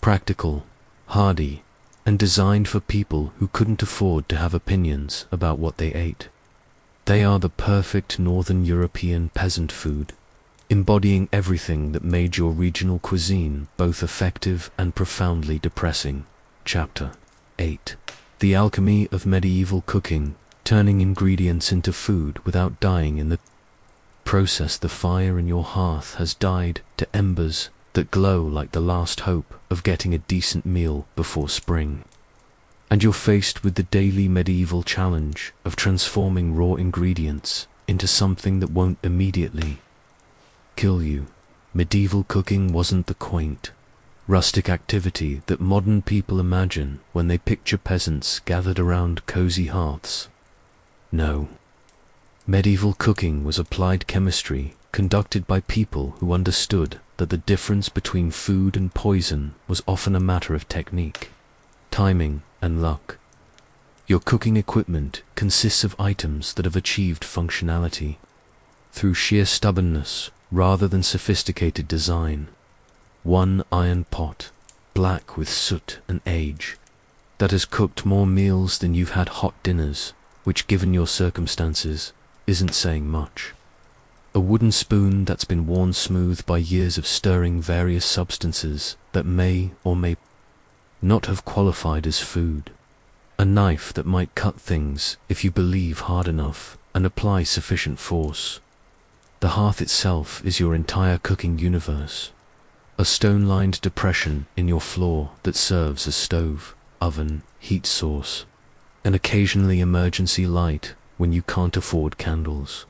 Practical, hardy, and designed for people who couldn't afford to have opinions about what they ate. They are the perfect Northern European peasant food, embodying everything that made your regional cuisine both effective and profoundly depressing. Chapter 8. The Alchemy of Medieval Cooking, turning ingredients into food without dying in the process. The fire in your hearth has died to embers that glow like the last hope of getting a decent meal before spring. And you're faced with the daily medieval challenge of transforming raw ingredients into something that won't immediately kill you. Medieval cooking wasn't the quaint, rustic activity that modern people imagine when they picture peasants gathered around cozy hearths. No. Medieval cooking was applied chemistry conducted by people who understood that the difference between food and poison was often a matter of technique, timing, and luck. Your cooking equipment consists of items that have achieved functionality through sheer stubbornness rather than sophisticated design. One iron pot, black with soot and age, that has cooked more meals than you've had hot dinners, which, given your circumstances, isn't saying much. A wooden spoon that's been worn smooth by years of stirring various substances that may or may not have qualified as food. A knife that might cut things if you believe hard enough and apply sufficient force. The hearth itself is your entire cooking universe. A stone-lined depression in your floor that serves as stove, oven, heat source, and occasionally emergency light when you can't afford candles.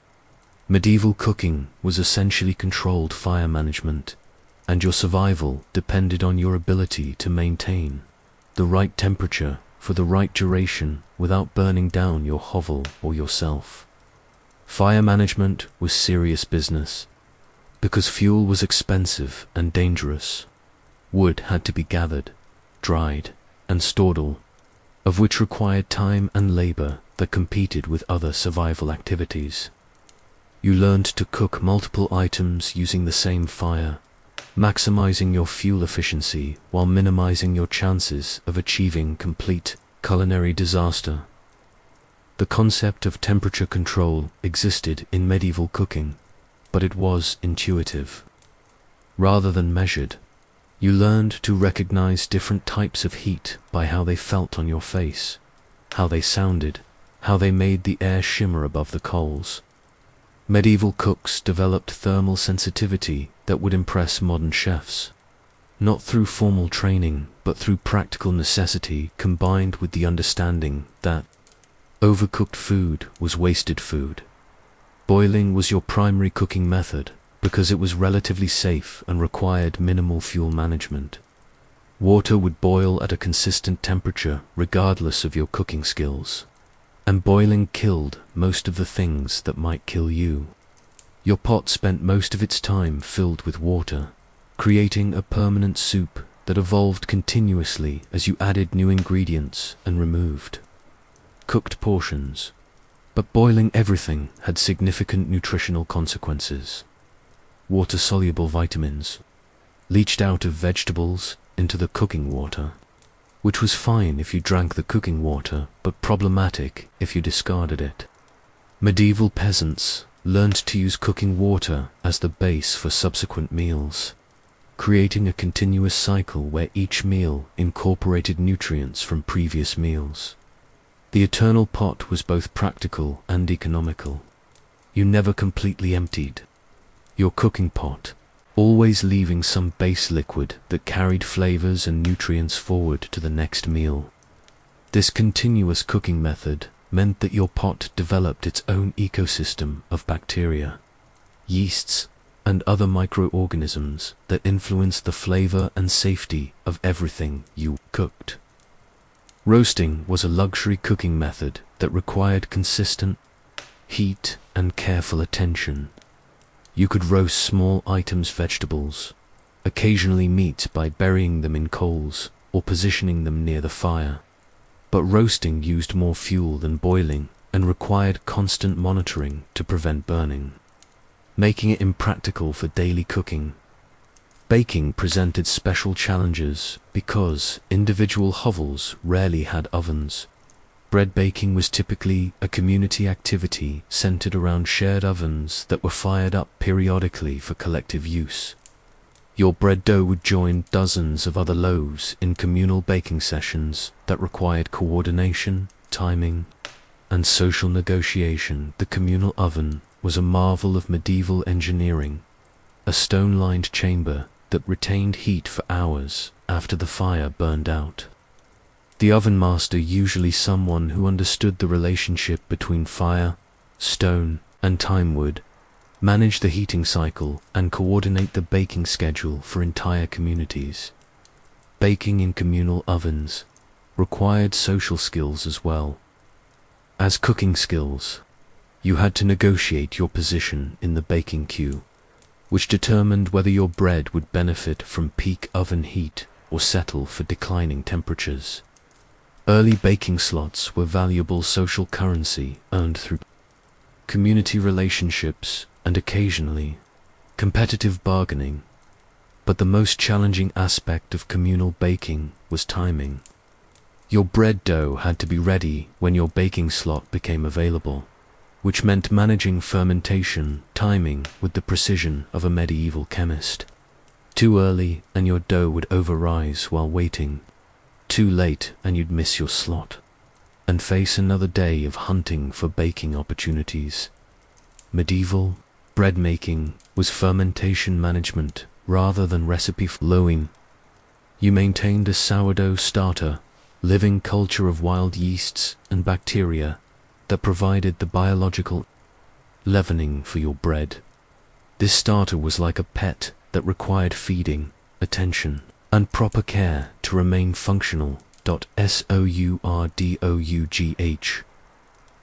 Medieval cooking was essentially controlled fire management, and your survival depended on your ability to maintain the right temperature for the right duration without burning down your hovel or yourself. Fire management was serious business, because fuel was expensive and dangerous. Wood had to be gathered, dried, and stored, all of which required time and labor that competed with other survival activities. You learned to cook multiple items using the same fire, maximizing your fuel efficiency while minimizing your chances of achieving complete culinary disaster. The concept of temperature control existed in medieval cooking, but it was intuitive, rather than measured. You learned to recognize different types of heat by how they felt on your face, how they sounded, how they made the air shimmer above the coals. Medieval cooks developed thermal sensitivity that would impress modern chefs, not through formal training, but through practical necessity combined with the understanding that overcooked food was wasted food. Boiling was your primary cooking method because it was relatively safe and required minimal fuel management. Water would boil at a consistent temperature regardless of your cooking skills, and boiling killed most of the things that might kill you. Your pot spent most of its time filled with water, creating a permanent soup that evolved continuously as you added new ingredients and removed cooked portions. But boiling everything had significant nutritional consequences. Water-soluble vitamins leached out of vegetables into the cooking water, which was fine if you drank the cooking water, but problematic if you discarded it. Medieval peasants learned to use cooking water as the base for subsequent meals, creating a continuous cycle where each meal incorporated nutrients from previous meals. The eternal pot was both practical and economical. You never completely emptied your cooking pot, always leaving some base liquid that carried flavors and nutrients forward to the next meal. This continuous cooking method meant that your pot developed its own ecosystem of bacteria, yeasts, and other microorganisms that influenced the flavor and safety of everything you cooked. Roasting was a luxury cooking method that required consistent heat and careful attention. You could roast small items, vegetables, occasionally meat, by burying them in coals or positioning them near the fire. But roasting used more fuel than boiling and required constant monitoring to prevent burning, making it impractical for daily cooking. Baking presented special challenges because individual hovels rarely had ovens. Bread baking was typically a community activity centered around shared ovens that were fired up periodically for collective use. Your bread dough would join dozens of other loaves in communal baking sessions that required coordination, timing, and social negotiation. The communal oven was a marvel of medieval engineering, a stone-lined chamber that retained heat for hours after the fire burned out. The oven master, usually someone who understood the relationship between fire, stone, and time, would manage the heating cycle and coordinate the baking schedule for entire communities. Baking in communal ovens required social skills as well as cooking skills. You had to negotiate your position in the baking queue, which determined whether your bread would benefit from peak oven heat or settle for declining temperatures. Early baking slots were valuable social currency earned through community relationships and occasionally competitive bargaining, but the most challenging aspect of communal baking was timing. Your bread dough had to be ready when your baking slot became available, which meant managing fermentation timing with the precision of a medieval chemist. Too early and your dough would overrise while waiting. Too late and you'd miss your slot, and face another day of hunting for baking opportunities. Medieval bread making was fermentation management rather than recipe following. You maintained a sourdough starter, living culture of wild yeasts and bacteria that provided the biological leavening for your bread. This starter was like a pet that required feeding, attention, and proper care to remain functional. Sourdoughh.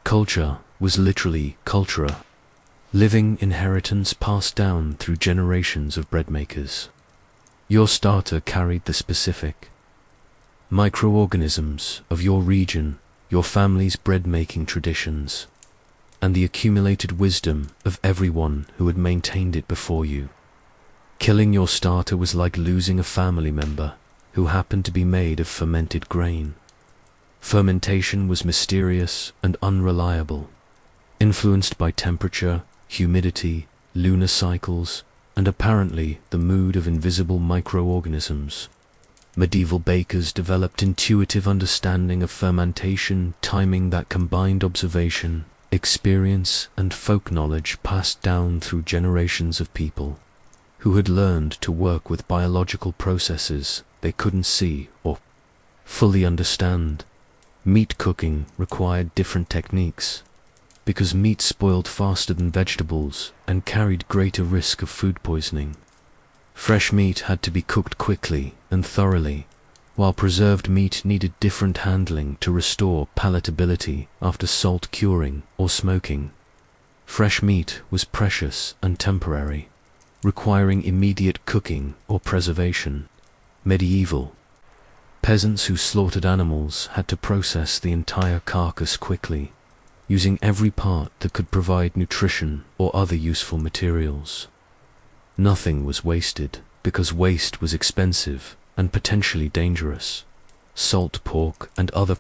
Culture was literally cultura, living inheritance passed down through generations of bread makers. Your starter carried the specific microorganisms of your region, your family's bread-making traditions, and the accumulated wisdom of everyone who had maintained it before you. Killing your starter was like losing a family member who happened to be made of fermented grain. Fermentation was mysterious and unreliable, influenced by temperature, humidity, lunar cycles, and apparently the mood of invisible microorganisms. Medieval bakers developed intuitive understanding of fermentation timing that combined observation, experience, and folk knowledge passed down through generations of people who had learned to work with biological processes they couldn't see or fully understand. Meat cooking required different techniques, because meat spoiled faster than vegetables and carried greater risk of food poisoning. Fresh meat had to be cooked quickly and thoroughly, while preserved meat needed different handling to restore palatability after salt curing or smoking. Fresh meat was precious and temporary, requiring immediate cooking or preservation. Medieval peasants who slaughtered animals had to process the entire carcass quickly, using every part that could provide nutrition or other useful materials. Nothing was wasted, because waste was expensive and potentially dangerous. Salt pork and other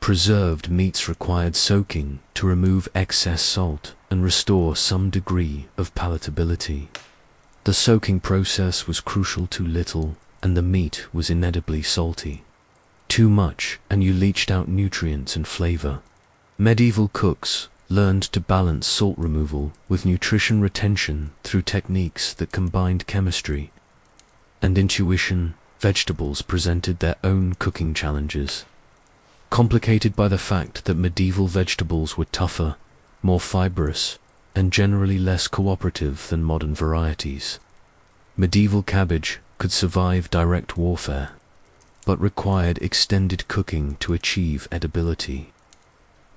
preserved meats required soaking to remove excess salt and restore some degree of palatability. The soaking process was crucial. Too little, and the meat was inedibly salty. Too much, and you leached out nutrients and flavor. Medieval cooks learned to balance salt removal with nutrition retention through techniques that combined chemistry and intuition. Vegetables presented their own cooking challenges, complicated by the fact that medieval vegetables were tougher, more fibrous, and generally less cooperative than modern varieties. Medieval cabbage could survive direct warfare, but required extended cooking to achieve edibility.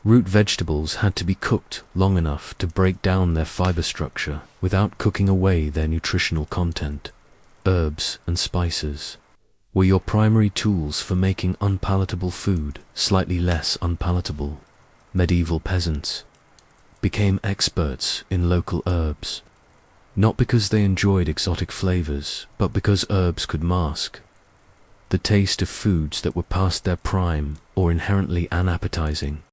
Root vegetables had to be cooked long enough to break down their fiber structure without cooking away their nutritional content. Herbs and spices were your primary tools for making unpalatable food slightly less unpalatable. Medieval peasants became experts in local herbs, not because they enjoyed exotic flavors, but because herbs could mask the taste of foods that were past their prime or inherently unappetizing.